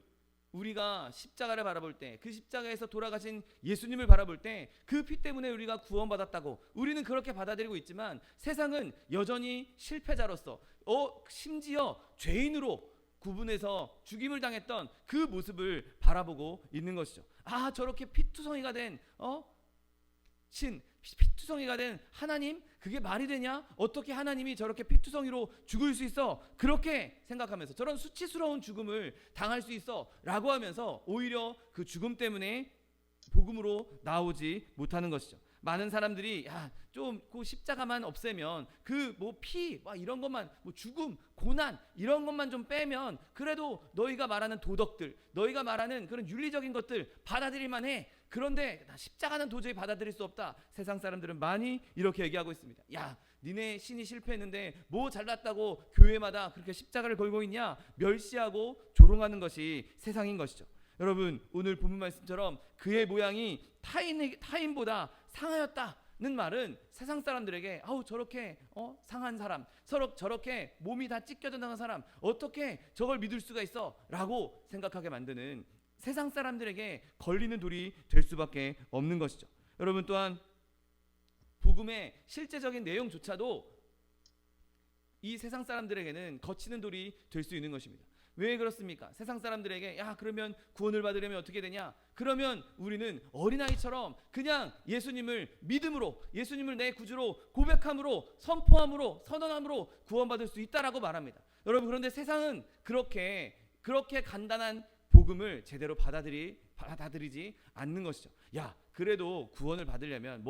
우리가 십자가를 바라볼 때, 그 십자가에서 돌아가신 예수님을 바라볼 때 그 피 때문에 우리가 구원받았다고 우리는 그렇게 받아들이고 있지만, 세상은 여전히 실패자로서 심지어 죄인으로 구분해서 죽임을 당했던 그 모습을 바라보고 있는 것이죠. 아, 저렇게 피투성이가 된 피투성이가 된 하나님, 그게 말이 되냐? 어떻게 하나님이 저렇게 피투성이로 죽을 수 있어? 그렇게 생각하면서 저런 수치스러운 죽음을 당할 수 있어? 라고 하면서 오히려 그 죽음 때문에 복음으로 나오지 못하는 것이죠. 많은 사람들이 좀 그 십자가만 없애면, 그 뭐 피 이런 것만, 뭐 죽음, 고난 이런 것만 좀 빼면 그래도 너희가 말하는 도덕들, 너희가 말하는 그런 윤리적인 것들 받아들일만 해. 그런데 십자가는 도저히 받아들일 수 없다. 세상 사람들은 많이 이렇게 얘기하고 있습니다. 야, 니네 신이 실패했는데 뭐 잘났다고 교회마다 그렇게 십자가를 걸고 있냐? 멸시하고 조롱하는 것이 세상인 것이죠. 여러분, 오늘 본문 말씀처럼 그의 모양이 타인보다 상하였다는 말은 세상 사람들에게 저렇게 상한 사람, 저렇게 몸이 다 찢겨져 나간 사람, 어떻게 저걸 믿을 수가 있어? 라고 생각하게 만드는, 세상 사람들에게 걸리는 돌이 될 수밖에 없는 것이죠. 여러분, 또한 복음의 실제적인 내용조차도 이 세상 사람들에게는 거치는 돌이 될 수 있는 것입니다. 왜 그렇습니까? 세상 사람들에게 그러면 구원을 받으려면 어떻게 되냐? 그러면 우리는 어린아이처럼 그냥 예수님을 믿음으로, 예수님을 내 구주로 고백함으로, 선포함으로, 선언함으로 구원받을 수 있다라고 말합니다. 여러분, 그런데 세상은 그렇게 간단한 복음을 제대로 받아들이지 않는 것이죠. 그래도 구원을 받으려면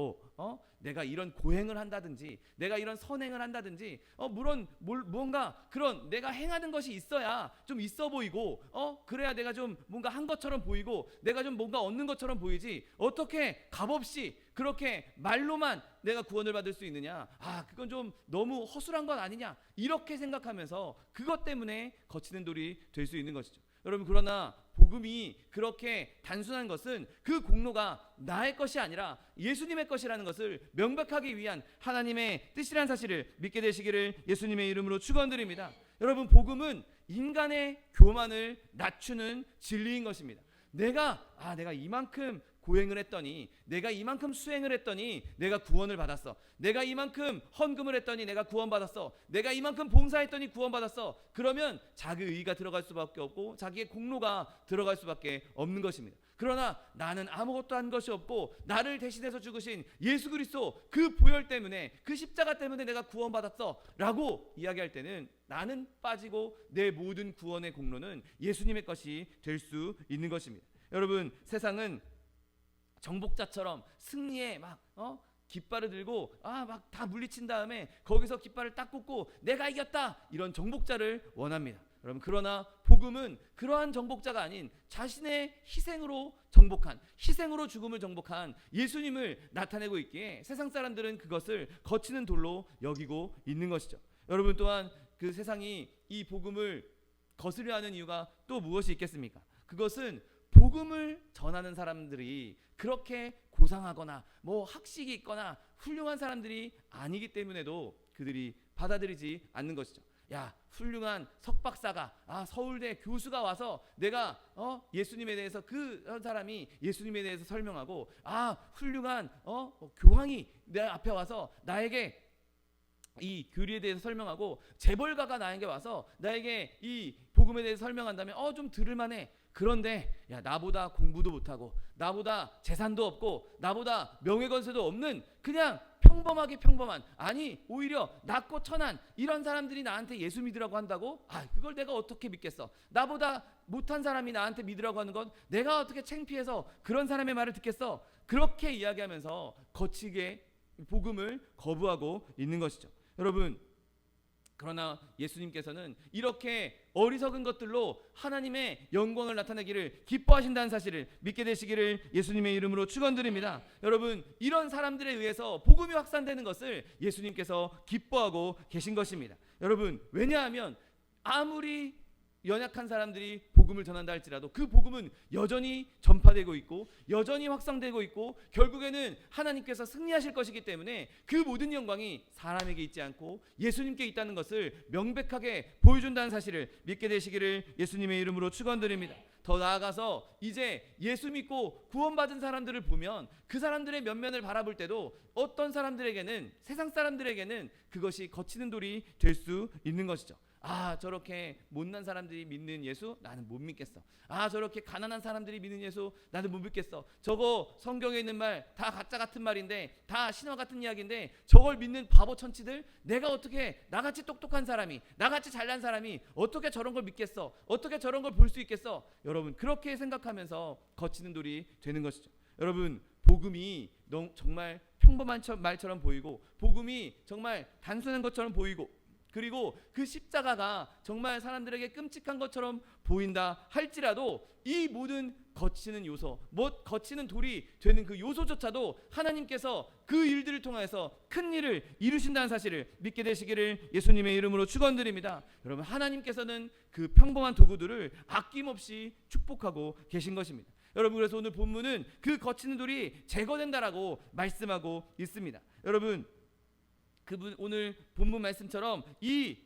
내가 이런 고행을 한다든지, 내가 이런 선행을 한다든지, 물론 뭔가 그런 내가 행하는 것이 있어야 좀 있어 보이고, 그래야 내가 좀 뭔가 한 것처럼 보이고, 내가 좀 뭔가 얻는 것처럼 보이지, 어떻게 값없이 그렇게 말로만 내가 구원을 받을 수 있느냐? 그건 좀 너무 허술한 것 아니냐? 이렇게 생각하면서 그것 때문에 거치는 돌이 될 수 있는 것이죠. 여러분, 그러나 복음이 그렇게 단순한 것은 그 공로가 나의 것이 아니라 예수님의 것이라는 것을 명백하기 위한 하나님의 뜻이라는 사실을 믿게 되시기를 예수님의 이름으로 축원드립니다. 여러분, 복음은 인간의 교만을 낮추는 진리인 것입니다. 내가 이만큼 고행을 했더니, 내가 이만큼 수행을 했더니 내가 구원을 받았어. 내가 이만큼 헌금을 했더니 내가 구원받았어. 내가 이만큼 봉사했더니 구원받았어. 그러면 자기 의의가 들어갈 수밖에 없고 자기의 공로가 들어갈 수밖에 없는 것입니다. 그러나 나는 아무것도 한 것이 없고 나를 대신해서 죽으신 예수 그리스도 그 보혈 때문에, 그 십자가 때문에 내가 구원받았어 라고 이야기할 때는 나는 빠지고 내 모든 구원의 공로는 예수님의 것이 될 수 있는 것입니다. 여러분, 세상은 정복자처럼 승리에 깃발을 들고 막 다 물리친 다음에 거기서 깃발을 딱 꽂고 내가 이겼다, 이런 정복자를 원합니다. 여러분, 그러나 복음은 그러한 정복자가 아닌 자신의 희생으로 죽음을 정복한 예수님을 나타내고 있기에 세상 사람들은 그것을 거치는 돌로 여기고 있는 것이죠. 여러분, 또한 그 세상이 이 복음을 거스려 하는 이유가 또 무엇이 있겠습니까? 그것은 복음을 전하는 사람들이 그렇게 고상하거나 학식이 있거나 훌륭한 사람들이 아니기 때문에도 그들이 받아들이지 않는 것이죠. 훌륭한 석박사가, 서울대 교수가 와서 내가 예수님에 대해서, 그 사람이 예수님에 대해서 설명하고, 훌륭한 교황이 내 앞에 와서 나에게 이 교리에 대해서 설명하고, 재벌가가 나에게 와서 나에게 이 복음에 대해서 설명한다면 좀 들을만해. 그런데 나보다 공부도 못하고, 나보다 재산도 없고, 나보다 명예건세도 없는 그냥 평범한, 아니 오히려 낮고 천한 이런 사람들이 나한테 예수 믿으라고 한다고? 그걸 내가 어떻게 믿겠어? 나보다 못한 사람이 나한테 믿으라고 하는 건 내가 어떻게 창피해서 그런 사람의 말을 듣겠어? 그렇게 이야기하면서 거치게 복음을 거부하고 있는 것이죠. 여러분, 그러나 예수님께서는 이렇게 어리석은 것들로 하나님의 영광을 나타내기를 기뻐하신다는 사실을 믿게 되시기를 예수님의 이름으로 축원드립니다. 여러분, 이런 사람들에 의해서 복음이 확산되는 것을 예수님께서 기뻐하고 계신 것입니다. 여러분, 왜냐하면 아무리 연약한 사람들이 복음을 전한다 할지라도 그 복음은 여전히 전파되고 있고 여전히 확산되고 있고 결국에는 하나님께서 승리하실 것이기 때문에 그 모든 영광이 사람에게 있지 않고 예수님께 있다는 것을 명백하게 보여준다는 사실을 믿게 되시기를 예수님의 이름으로 축원드립니다. 더 나아가서 이제 예수 믿고 구원받은 사람들을 보면 그 사람들의 면면을 바라볼 때도 어떤 사람들에게는, 세상 사람들에게는 그것이 거치는 돌이 될 수 있는 것이죠. 아, 저렇게 못난 사람들이 믿는 예수 나는 못 믿겠어. 아, 저렇게 가난한 사람들이 믿는 예수 나는 못 믿겠어. 저거 성경에 있는 말 다 가짜 같은 말인데, 다 신화 같은 이야기인데 저걸 믿는 바보 천치들, 내가 어떻게 나같이 똑똑한 사람이, 나같이 잘난 사람이 어떻게 저런 걸 믿겠어? 어떻게 저런 걸 볼 수 있겠어? 여러분, 그렇게 생각하면서 거치는 돌이 되는 것이죠. 여러분, 복음이 정말 평범한 말처럼 보이고, 복음이 정말 단순한 것처럼 보이고, 그리고 그 십자가가 정말 사람들에게 끔찍한 것처럼 보인다 할지라도 이 모든 거치는 요소, 거치는 돌이 되는 그 요소조차도 하나님께서 그 일들을 통해서 큰 일을 이루신다는 사실을 믿게 되시기를 예수님의 이름으로 축원드립니다. 여러분, 하나님께서는 그 평범한 도구들을 아낌없이 축복하고 계신 것입니다. 여러분, 그래서 오늘 본문은 그 거치는 돌이 제거된다라고 말씀하고 있습니다. 여러분, 오늘 본문 말씀처럼 이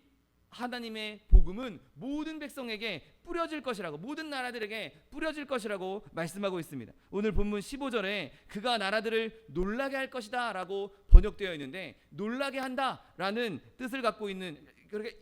하나님의 복음은 모든 백성에게 뿌려질 것이라고, 모든 나라들에게 뿌려질 것이라고 말씀하고 있습니다. 오늘 본문 15절에 그가 나라들을 놀라게 할 것이다 라고 번역되어 있는데, 놀라게 한다라는 뜻을 갖고 있는, 그렇게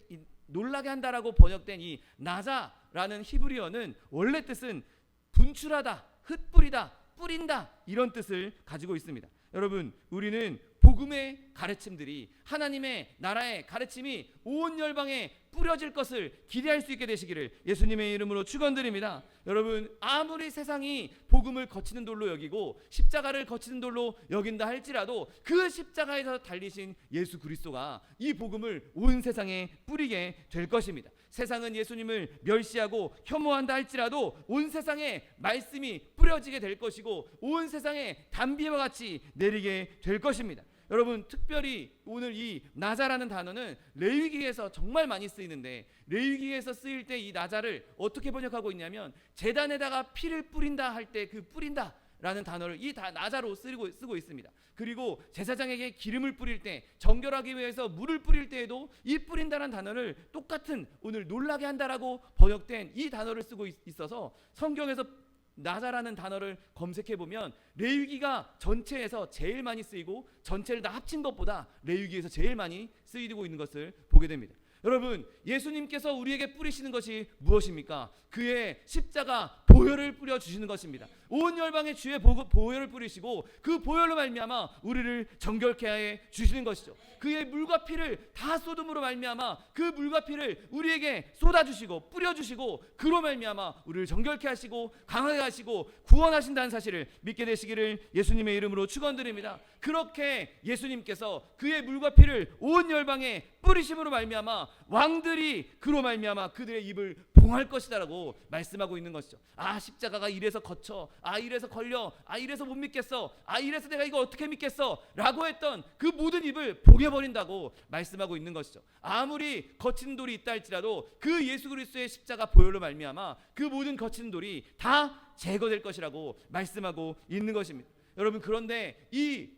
놀라게 한다라고 번역된 이 나자라는 히브리어는 원래 뜻은 분출하다, 흩뿌리다, 뿌린다 이런 뜻을 가지고 있습니다. 여러분, 우리는 복음의 가르침들이, 하나님의 나라의 가르침이 온 열방에 뿌려질 것을 기대할 수 있게 되시기를 예수님의 이름으로 축원드립니다. 여러분, 아무리 세상이 복음을 거치는 돌로 여기고 십자가를 거치는 돌로 여긴다 할지라도 그 십자가에서 달리신 예수 그리스도가 이 복음을 온 세상에 뿌리게 될 것입니다. 세상은 예수님을 멸시하고 혐오한다 할지라도 온 세상에 말씀이 뿌려지게 될 것이고 온 세상에 단비와 같이 내리게 될 것입니다. 여러분, 특별히 오늘 이 나자라는 단어는 레위기에서 정말 많이 쓰이는데, 레위기에서 쓰일 때 이 나자를 어떻게 번역하고 있냐면, 제단에다가 피를 뿌린다 할 때 그 뿌린다 라는 단어를 이 나자로 쓰고 있습니다. 그리고 제사장에게 기름을 뿌릴 때, 정결하기 위해서 물을 뿌릴 때에도 이 뿌린다는 단어를 똑같은 오늘 놀라게 한다라고 번역된 이 단어를 쓰고 있어서 성경에서 나자라는 단어를 검색해 보면 레위기가 전체에서 제일 많이 쓰이고 전체를 다 합친 것보다 레위기에서 제일 많이 쓰이고 있는 것을 보게 됩니다. 여러분, 예수님께서 우리에게 뿌리시는 것이 무엇입니까? 그의 십자가 보혈을 뿌려 주시는 것입니다. 온 열방에 주의 보혈을 뿌리시고 그 보혈로 말미암아 우리를 정결케 해 주시는 것이죠. 그의 물과 피를 다 쏟음으로 말미암아 그 물과 피를 우리에게 쏟아 주시고 뿌려 주시고 그로 말미암아 우리를 정결케 하시고 강하게 하시고 구원하신다는 사실을 믿게 되시기를 예수님의 이름으로 축원드립니다. 그렇게 예수님께서 그의 물과 피를 온 열방에 뿌리심으로 말미암아 왕들이 그로 말미암아 그들의 입을 봉할 것이다라고 말씀하고 있는 것이죠. 아, 십자가가 이래서 거쳐, 아 이래서 걸려, 아 이래서 못 믿겠어, 아 이래서 내가 이거 어떻게 믿겠어 라고 했던 그 모든 입을 봉해버린다고 말씀하고 있는 것이죠. 아무리 거치는 돌이 있다 할지라도 그 예수 그리스도의 십자가 보혈로 말미암아 그 모든 거치는 돌이 다 제거될 것이라고 말씀하고 있는 것입니다. 여러분, 그런데 이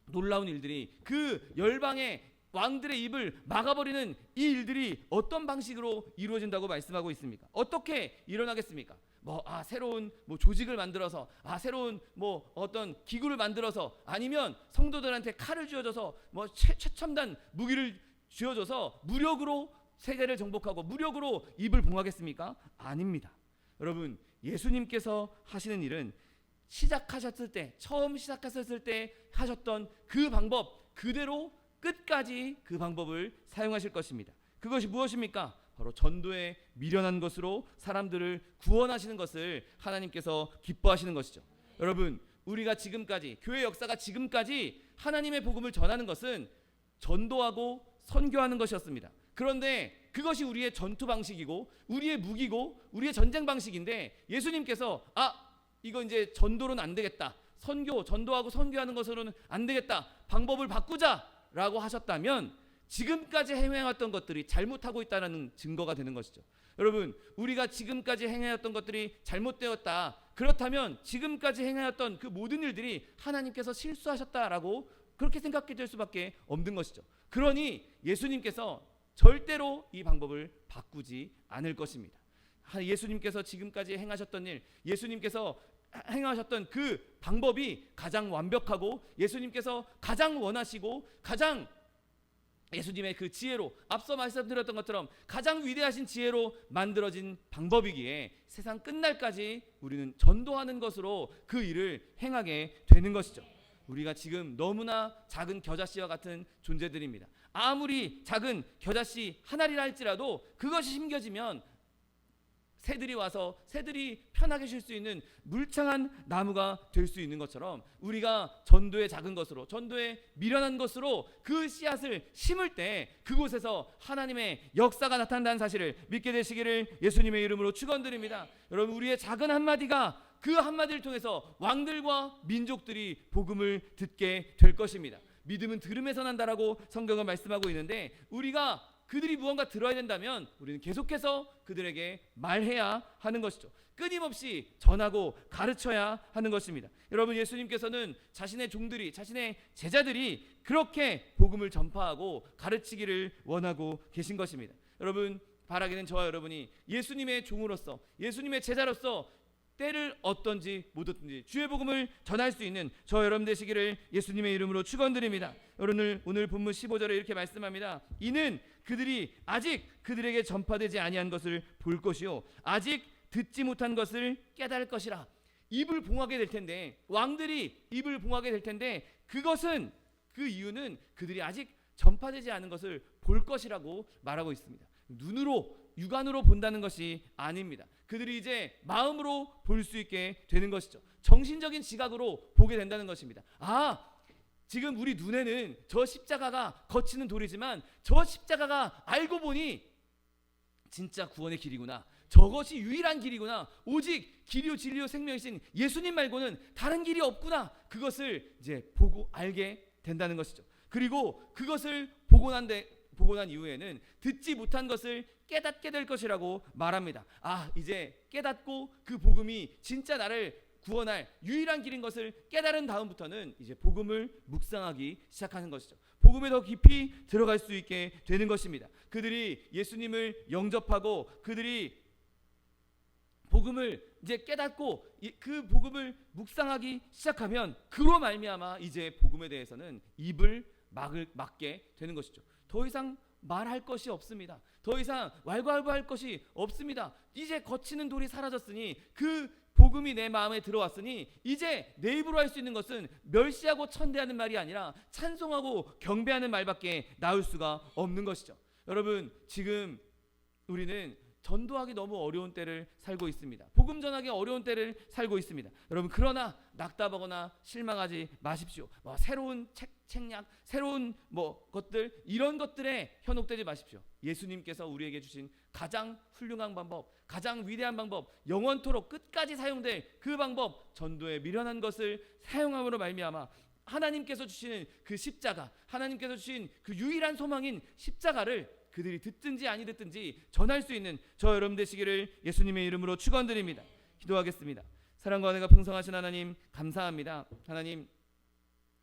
놀라운 일들이, 그 열방의 왕들의 입을 막아버리는 이 일들이 어떤 방식으로 이루어진다고 말씀하고 있습니까? 어떻게 일어나겠습니까? 새로운 조직을 만들어서, 새로운 어떤 기구를 만들어서, 아니면 성도들한테 칼을 쥐어줘서 최첨단 무기를 쥐어줘서 무력으로 세계를 정복하고 무력으로 입을 봉하겠습니까? 아닙니다. 여러분, 예수님께서 하시는 일은 처음 시작하셨을 때 하셨던 그 방법 그대로 끝까지 그 방법을 사용하실 것입니다. 그것이 무엇입니까? 바로 전도에 미련한 것으로 사람들을 구원하시는 것을 하나님께서 기뻐하시는 것이죠. 여러분, 우리가 지금까지, 교회 역사가 지금까지 하나님의 복음을 전하는 것은 전도하고 선교하는 것이었습니다. 그런데 그것이 우리의 전투 방식이고 우리의 무기고 우리의 전쟁 방식인데, 예수님께서 이거 이제 전도로는 안 되겠다, 전도하고 선교하는 것으로는 안 되겠다, 방법을 바꾸자 라고 하셨다면 지금까지 행해왔던 것들이 잘못하고 있다는 증거가 되는 것이죠. 여러분, 우리가 지금까지 행해왔던 것들이 잘못되었다. 그렇다면 지금까지 행해왔던 그 모든 일들이 하나님께서 실수하셨다라고 그렇게 생각이 될 수밖에 없는 것이죠. 그러니 예수님께서 절대로 이 방법을 바꾸지 않을 것입니다. 예수님께서 지금까지 행하셨던 일, 예수님께서 행하셨던 그 방법이 가장 완벽하고 예수님께서 가장 원하시고 가장 예수님의 그 지혜로, 앞서 말씀드렸던 것처럼 가장 위대하신 지혜로 만들어진 방법이기에 세상 끝날까지 우리는 전도하는 것으로 그 일을 행하게 되는 것이죠. 우리가 지금 너무나 작은 겨자씨와 같은 존재들입니다. 아무리 작은 겨자씨 하나리라 할지라도 그것이 심겨지면 새들이 와서 새들이 편하게 쉴 수 있는 물창한 나무가 될 수 있는 것처럼 우리가 전도의 작은 것으로, 전도의 미련한 것으로 그 씨앗을 심을 때 그곳에서 하나님의 역사가 나타난다는 사실을 믿게 되시기를 예수님의 이름으로 축원드립니다. 여러분, 우리의 작은 한마디가 그 한마디를 통해서 왕들과 민족들이 복음을 듣게 될 것입니다. 믿음은 들음에서 난다라고 성경은 말씀하고 있는데, 우리가 그들이 무언가 들어야 된다면 우리는 계속해서 그들에게 말해야 하는 것이죠. 끊임없이 전하고 가르쳐야 하는 것입니다. 여러분, 예수님께서는 자신의 종들이, 자신의 제자들이 그렇게 복음을 전파하고 가르치기를 원하고 계신 것입니다. 여러분, 바라기는 저와 여러분이 예수님의 종으로서, 예수님의 제자로서 때를 얻든지 못 얻든지 주의 복음을 전할 수 있는 저 여러분 되시기를 예수님의 이름으로 축원드립니다. 오늘 본문 15절에 이렇게 말씀합니다. 이는 그들이 아직 그들에게 전파되지 아니한 것을 볼 것이요 아직 듣지 못한 것을 깨달을 것이라. 입을 봉하게 될 텐데, 왕들이 입을 봉하게 될 텐데, 그것은, 그 이유는 그들이 아직 전파되지 않은 것을 볼 것이라고 말하고 있습니다. 눈으로, 육안으로 본다는 것이 아닙니다. 그들이 이제 마음으로 볼 수 있게 되는 것이죠. 정신적인 지각으로 보게 된다는 것입니다. 지금 우리 눈에는 저 십자가가 거치는 돌이지만 저 십자가가 알고 보니 진짜 구원의 길이구나, 저것이 유일한 길이구나, 오직 길이요 진리요 생명이신 예수님 말고는 다른 길이 없구나, 그것을 이제 보고 알게 된다는 것이죠. 그리고 그것을 보고 난 이후에는 듣지 못한 것을 깨닫게 될 것이라고 말합니다. 이제 깨닫고 그 복음이 진짜 나를 구원할 유일한 길인 것을 깨달은 다음부터는 이제 복음을 묵상하기 시작하는 것이죠. 복음에 더 깊이 들어갈 수 있게 되는 것입니다. 그들이 예수님을 영접하고 그들이 복음을 이제 깨닫고 그 복음을 묵상하기 시작하면 그로 말미암아 이제 복음에 대해서는 입을 막게 되는 것이죠. 더 이상 말할 것이 없습니다. 더 이상 왈가왈부할 것이 없습니다. 이제 거치는 돌이 사라졌으니, 그 복음이 내 마음에 들어왔으니 이제 내 입으로 할 수 있는 것은 멸시하고 천대하는 말이 아니라 찬송하고 경배하는 말밖에 나올 수가 없는 것이죠. 여러분, 지금 우리는 전도하기 너무 어려운 때를 살고 있습니다. 복음 전하기 어려운 때를 살고 있습니다. 여러분, 그러나 낙답하거나 실망하지 마십시오. 새로운 책략, 새로운 것들, 이런 것들에 현혹되지 마십시오. 예수님께서 우리에게 주신 가장 훌륭한 방법, 가장 위대한 방법, 영원토록 끝까지 사용될 그 방법, 전도에 미련한 것을 사용함으로 말미암아 하나님께서 주시는 그 십자가, 하나님께서 주신 그 유일한 소망인 십자가를 그들이 듣든지 아니 듣든지 전할 수 있는 저 여러분 되시기를 예수님의 이름으로 축원드립니다. 기도하겠습니다. 사랑과 은혜가 풍성하신 하나님, 감사합니다. 하나님,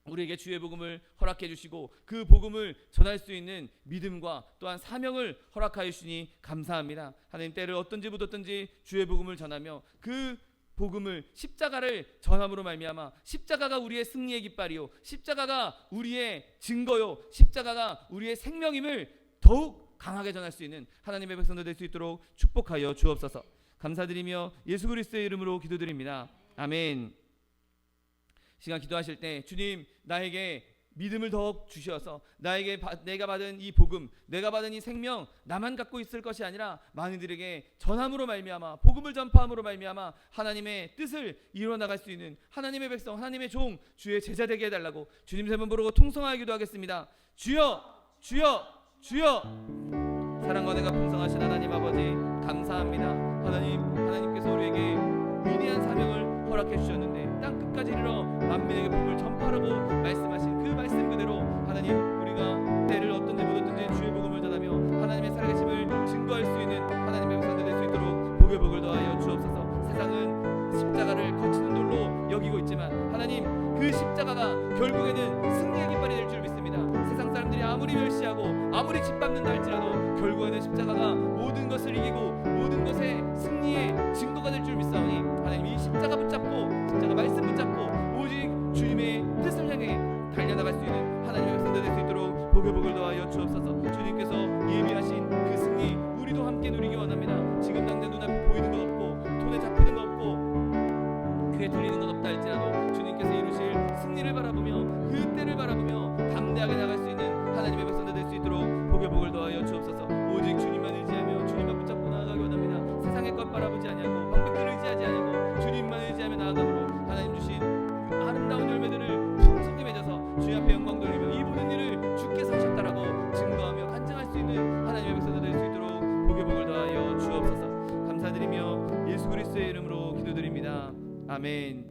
우리에게 주의 복음을 허락해 주시고 그 복음을 전할 수 있는 믿음과 또한 사명을 허락하여 주시니 감사합니다. 하나님, 때를 얻든지 못 얻든지 주의 복음을 전하며 그 복음을, 십자가를 전함으로 말미암아 십자가가 우리의 승리의 깃발이요, 십자가가 우리의 증거요, 십자가가 우리의 생명임을 더욱 강하게 전할 수 있는 하나님의 백성들 될 수 있도록 축복하여 주옵소서. 감사드리며 예수 그리스도의 이름으로 기도드립니다. 아멘. 시간 기도하실 때 주님, 나에게 믿음을 더욱 주셔서 내가 받은 이 복음, 내가 받은 이 생명 나만 갖고 있을 것이 아니라 많은 이들에게 전함으로 말미암아, 복음을 전파함으로 말미암아 하나님의 뜻을 이루어나갈 수 있는 하나님의 백성, 하나님의 종, 주의 제자 되게 해달라고 주님 세 번 부르고 통성하여 기도하겠습니다. 주여, 주여, 주여. 사랑과 은혜가 풍성하신 하나님 아버지, 감사합니다. 하나님께서 우리에게 위대한 사명을 허락해 주셨는데 땅 끝까지 이르러 만민에게 복음을 전파하라고 말씀하신 그 말씀 그대로 하나님, 우리가 때를 얻든지 못 얻든지 아무리 멸시하고 아무리 짓밟는다 할지라도 결국에는 십자가가 모든 것을 이기고 모든 것의 승리의 증거가 될 줄 믿사오니 하나님 이 십자가 붙잡고 십자가 말씀 붙잡고 오직 주님의 뜻을 향해 달려나갈 수 있는 하나님의 백성들 될 수 있도록 복을 더하여 주옵소서. 주님께서 예비하신 그 승리 우리도 함께 누리기 원합니다. 지금 당장 눈앞에 보이는 것 없고 손에 잡히는 것 없고 귀에 들리는 것 없다 할지라도 주님께서 이루실 승리를 바라보며 그 때를 바라보며 담대하게 나갈 수 있는 하나님의 백성들 될 수 있도록 복을 더하여 주옵소서. 오직 주님만 의지하며 주님만 붙잡고 나아가기 원합니다. 세상의 것 바라보지 아니하고 방법들을 의지하지 아니하고 주님만 의지하며 나아가므로 하나님 주신 그 아름다운 열매들을 풍성히 맺어서 주님 앞에 영광 돌리며 이 모든 일을 주께서 하셨다라고 증거하며 간증할 수 있는 하나님의 백성들 될 수 있도록 복을 더하여 주옵소서. 감사드리며 예수 그리스도의 이름으로 기도드립니다. 아멘.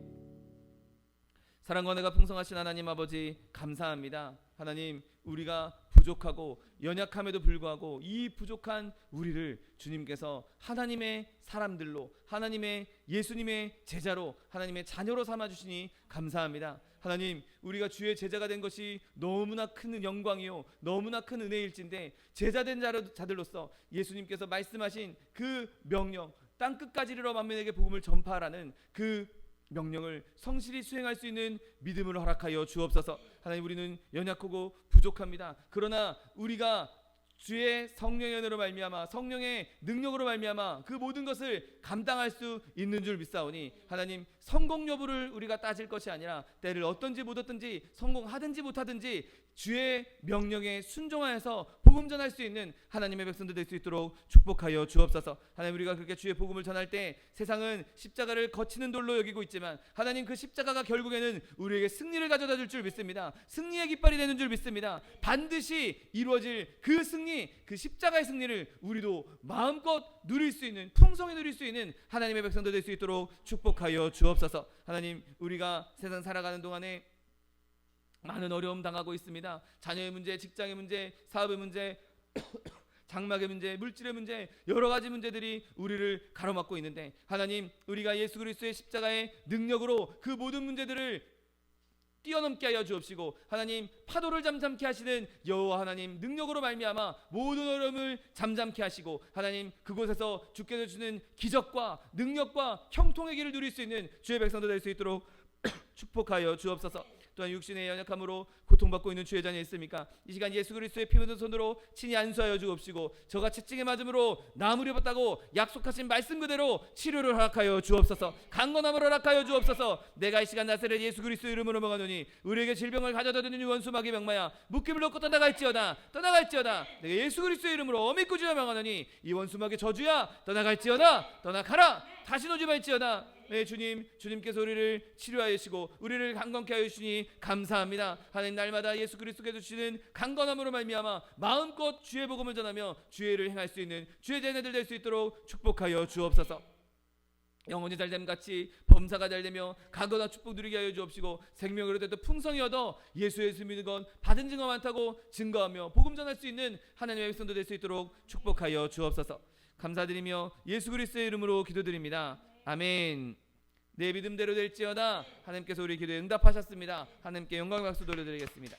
사랑과 은혜가 풍성하신 하나님 아버지 감사합니다. 하나님 우리가 부족하고 연약함에도 불구하고 이 부족한 우리를 주님께서 하나님의 사람들로 하나님의 예수님의 제자로 하나님의 자녀로 삼아주시니 감사합니다. 하나님 우리가 주의 제자가 된 것이 너무나 큰 영광이요 너무나 큰 은혜일진데 제자된 자들로서 예수님께서 말씀하신 그 명령 땅끝까지 이르러 만민에게 복음을 전파하라는 그 명령을 성실히 수행할 수 있는 믿음을 허락하여 주옵소서. 하나님 우리는 연약하고 부족합니다. 그러나 우리가 주의 성령의 은혜로 말미암아 성령의 능력으로 말미암아 그 모든 것을 감당할 수 있는 줄 믿사오니 하나님 성공 여부를 우리가 따질 것이 아니라 때를 얻든지 못 얻든지 성공하든지 못하든지 주의 명령에 순종하여서 복음 전할 수 있는 하나님의 백성들 될 수 있도록 축복하여 주옵소서. 하나님 우리가 그렇게 주의 복음을 전할 때 세상은 십자가를 거치는 돌로 여기고 있지만 하나님 그 십자가가 결국에는 우리에게 승리를 가져다 줄 줄 믿습니다. 승리의 깃발이 되는 줄 믿습니다. 반드시 이루어질 그 승리 그 십자가의 승리를 우리도 마음껏 누릴 수 있는 풍성히 누릴 수 있는 하나님의 백성들 될 수 있도록 축복하여 주옵소서. 하나님 우리가 세상 살아가는 동안에 많은 어려움 당하고 있습니다. 자녀의 문제, 직장의 문제, 사업의 문제, 장막의 문제, 물질의 문제 여러 가지 문제들이 우리를 가로막고 있는데 하나님 우리가 예수 그리스도의 십자가의 능력으로 그 모든 문제들을 뛰어넘게 하여 주옵시고 하나님 파도를 잠잠케 하시는 여호와 하나님 능력으로 말미암아 모든 어려움을 잠잠케 하시고 하나님 그곳에서 주께서 주는 기적과 능력과 형통의 길을 누릴 수 있는 주의 백성들 될 수 있도록 축복하여 주옵소서. 또한 육신의 연약함으로 고통받고 있는 주의 자녀 있습니까? 이 시간 예수 그리스도의 피 묻은 손으로 친히 안수하여 주옵시고 저가 채찍에 맞음으로 나무를 입었다고 약속하신 말씀 그대로 치료를 허락하여 주옵소서. 강건함을 허락하여 주옵소서. 내가 이 시간 나사렛 예수 그리스도 이름으로 명하노니 우리에게 질병을 가져다 주는 원수 마귀 병마야 묶임을 놓고 떠나갈지어다 내가 예수 그리스도 이름으로 어미고 주여 명하노니 이 원수 마귀 저주야 떠나갈지어다 떠나가라 다시 오지 말지어다. 네, 주님께서 우리를 치료하시고 우리를 강건케 하여 주시니 감사합니다. 하나님 날마다 예수 그리스도께서 주시는 강건함으로 말미암아 마음껏 주의 복음을 전하며 주의 일을 행할 수 있는 주의 자녀들 될 수 있도록 축복하여 주옵소서. 영혼이 잘됨 같이 범사가 잘되며 강건한 축복 누리게 하여 주옵시고 생명으로 되도 풍성히 얻어 예수 믿는 건 받은 증거 많다고 증거하며 복음 전할 수 있는 하나님의 백성도 될 수 있도록 축복하여 주옵소서. 감사드리며 예수 그리스도의 이름으로 기도드립니다. 아멘. 내 믿음대로 될지어다. 하나님께서 우리 기도에 응답하셨습니다. 하나님께 영광 박수 돌려드리겠습니다.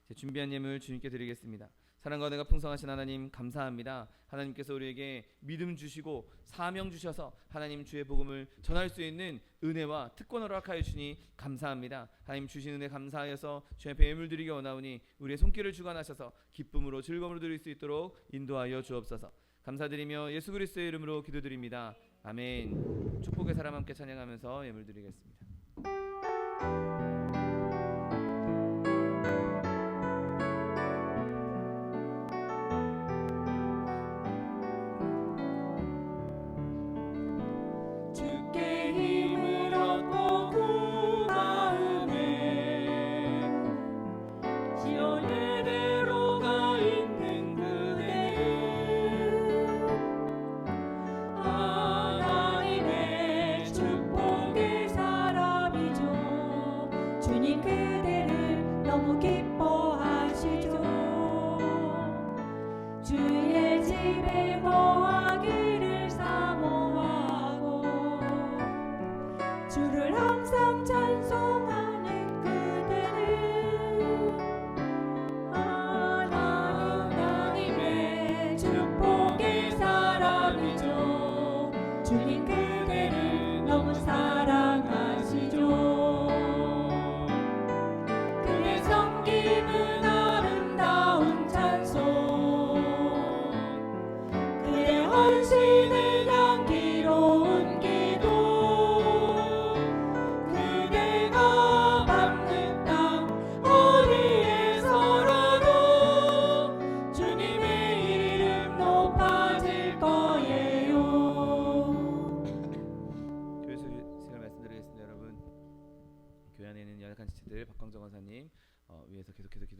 제 준비한 예물 주님께 드리겠습니다. 사랑과 은혜가 풍성하신 하나님 감사합니다. 하나님께서 우리에게 믿음 주시고 사명 주셔서 하나님 주의 복음을 전할 수 있는 은혜와 특권을 허락하여 주시니 감사합니다. 하나님 주신 은혜 감사하여서 주님 앞에 예물 드리기 원하오니 우리의 손길을 주관하셔서 기쁨으로 즐거움으로 드릴 수 있도록 인도하여 주옵소서. 감사드리며 예수 그리스도의 이름으로 기도드립니다. 아멘. 축복의 사람 함께 찬양하면서 예물 드리겠습니다. 주께 힘을 얻고 그 마음에 지연의 대로가 있는 그대는 하나님의 축복의 사람이죠.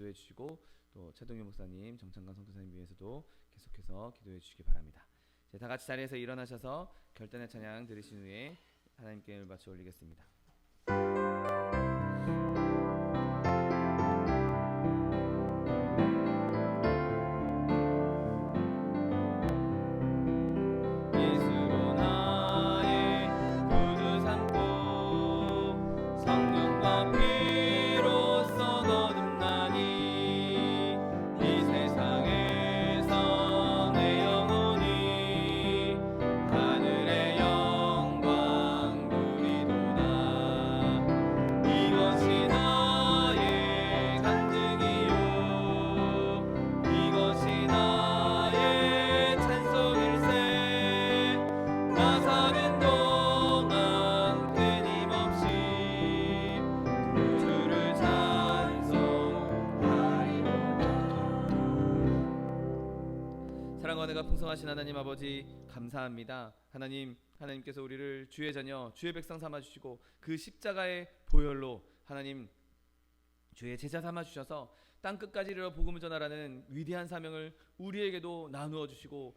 기도해 주시고 또 최동현 목사님, 정창관 선교사님 위해서도 계속해서 기도해 주시기 바랍니다. 이제 다 같이 자리에서 일어나셔서 결단의 찬양 들으신 후에 하나님께 을 바쳐 올리겠습니다. 예수로 나의 구주 삼고 성령과 피로써 거듭나니 이 세상에서 내 영혼이 하늘의 영광 누리도다. 이것이 나의 간증이요 이것이 나의 찬송일세. 나 사는 동안 끊임없이 주를 찬송하리로다. 사랑과 은혜가 풍성하신 하나님 아버지 감사합니다. 하나님께서 우리를 주의 자녀 주의 백성 삼아주시고 그 십자가의 보혈로 하나님 주의 제자 삼아주셔서 땅끝까지 이르러 복음을 전하라는 위대한 사명을 우리에게도 나누어 주시고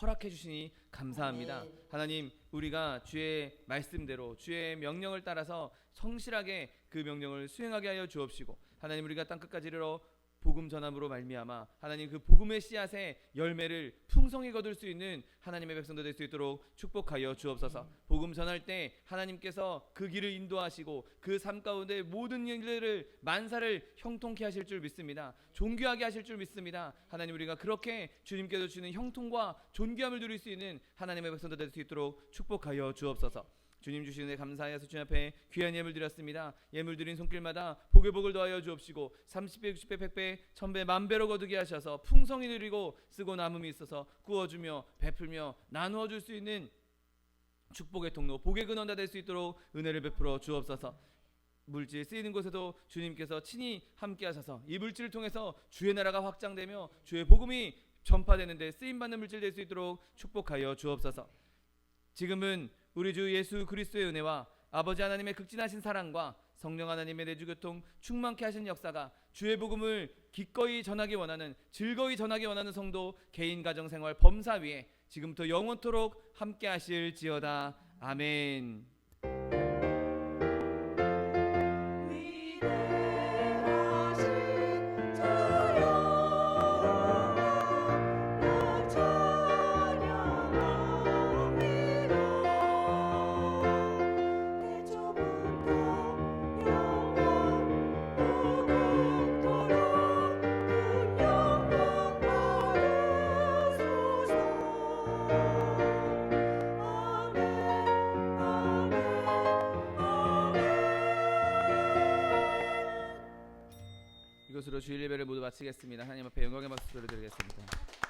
허락해 주시니 감사합니다. 아멘. 하나님 우리가 주의 말씀대로 주의 명령을 따라서 성실하게 그 명령을 수행하게 하여 주옵시고 하나님 우리가 땅끝까지 이르러 복음 전함으로 말미암아 하나님 그 복음의 씨앗의 열매를 풍성히 거둘 수 있는 하나님의 백성들 될 수 있도록 축복하여 주옵소서. 복음 전할 때 하나님께서 그 길을 인도하시고 그 삶 가운데 모든 일들을 만사를 형통케 하실 줄 믿습니다. 존귀하게 하실 줄 믿습니다. 하나님 우리가 그렇게 주님께서 주시는 형통과 존귀함을 누릴 수 있는 하나님의 백성들 될 수 있도록 축복하여 주옵소서. 주님 주시는 데 감사하여서 주님 앞에 귀한 예물 드렸습니다. 예물 드린 손길마다 복에 복을 더하여 주옵시고 30배, 60배, 100배, 1000배, 만배로 거두게 하셔서 풍성히 누리고 쓰고 남음이 있어서 구워주며 베풀며 나누어 줄 수 있는 축복의 통로, 복의 근원 다 될 수 있도록 은혜를 베풀어 주옵소서. 물질 쓰이는 곳에도 주님께서 친히 함께 하셔서 이 물질을 통해서 주의 나라가 확장되며 주의 복음이 전파되는 데 쓰임받는 물질 될 수 있도록 축복하여 주옵소서. 지금은 우리 주 예수 그리스도의 은혜와 아버지 하나님의 극진하신 사랑과 성령 하나님의 내주교통 충만케 하신 역사가 주의 복음을 기꺼이 전하기 원하는 즐거이 전하기 원하는 성도 개인 가정 생활 범사 위에 지금부터 영원토록 함께 하실지어다. 아멘. 이것으로 주일 예배를 모두 마치겠습니다. 하나님 앞에 영광의 박수를 드리겠습니다.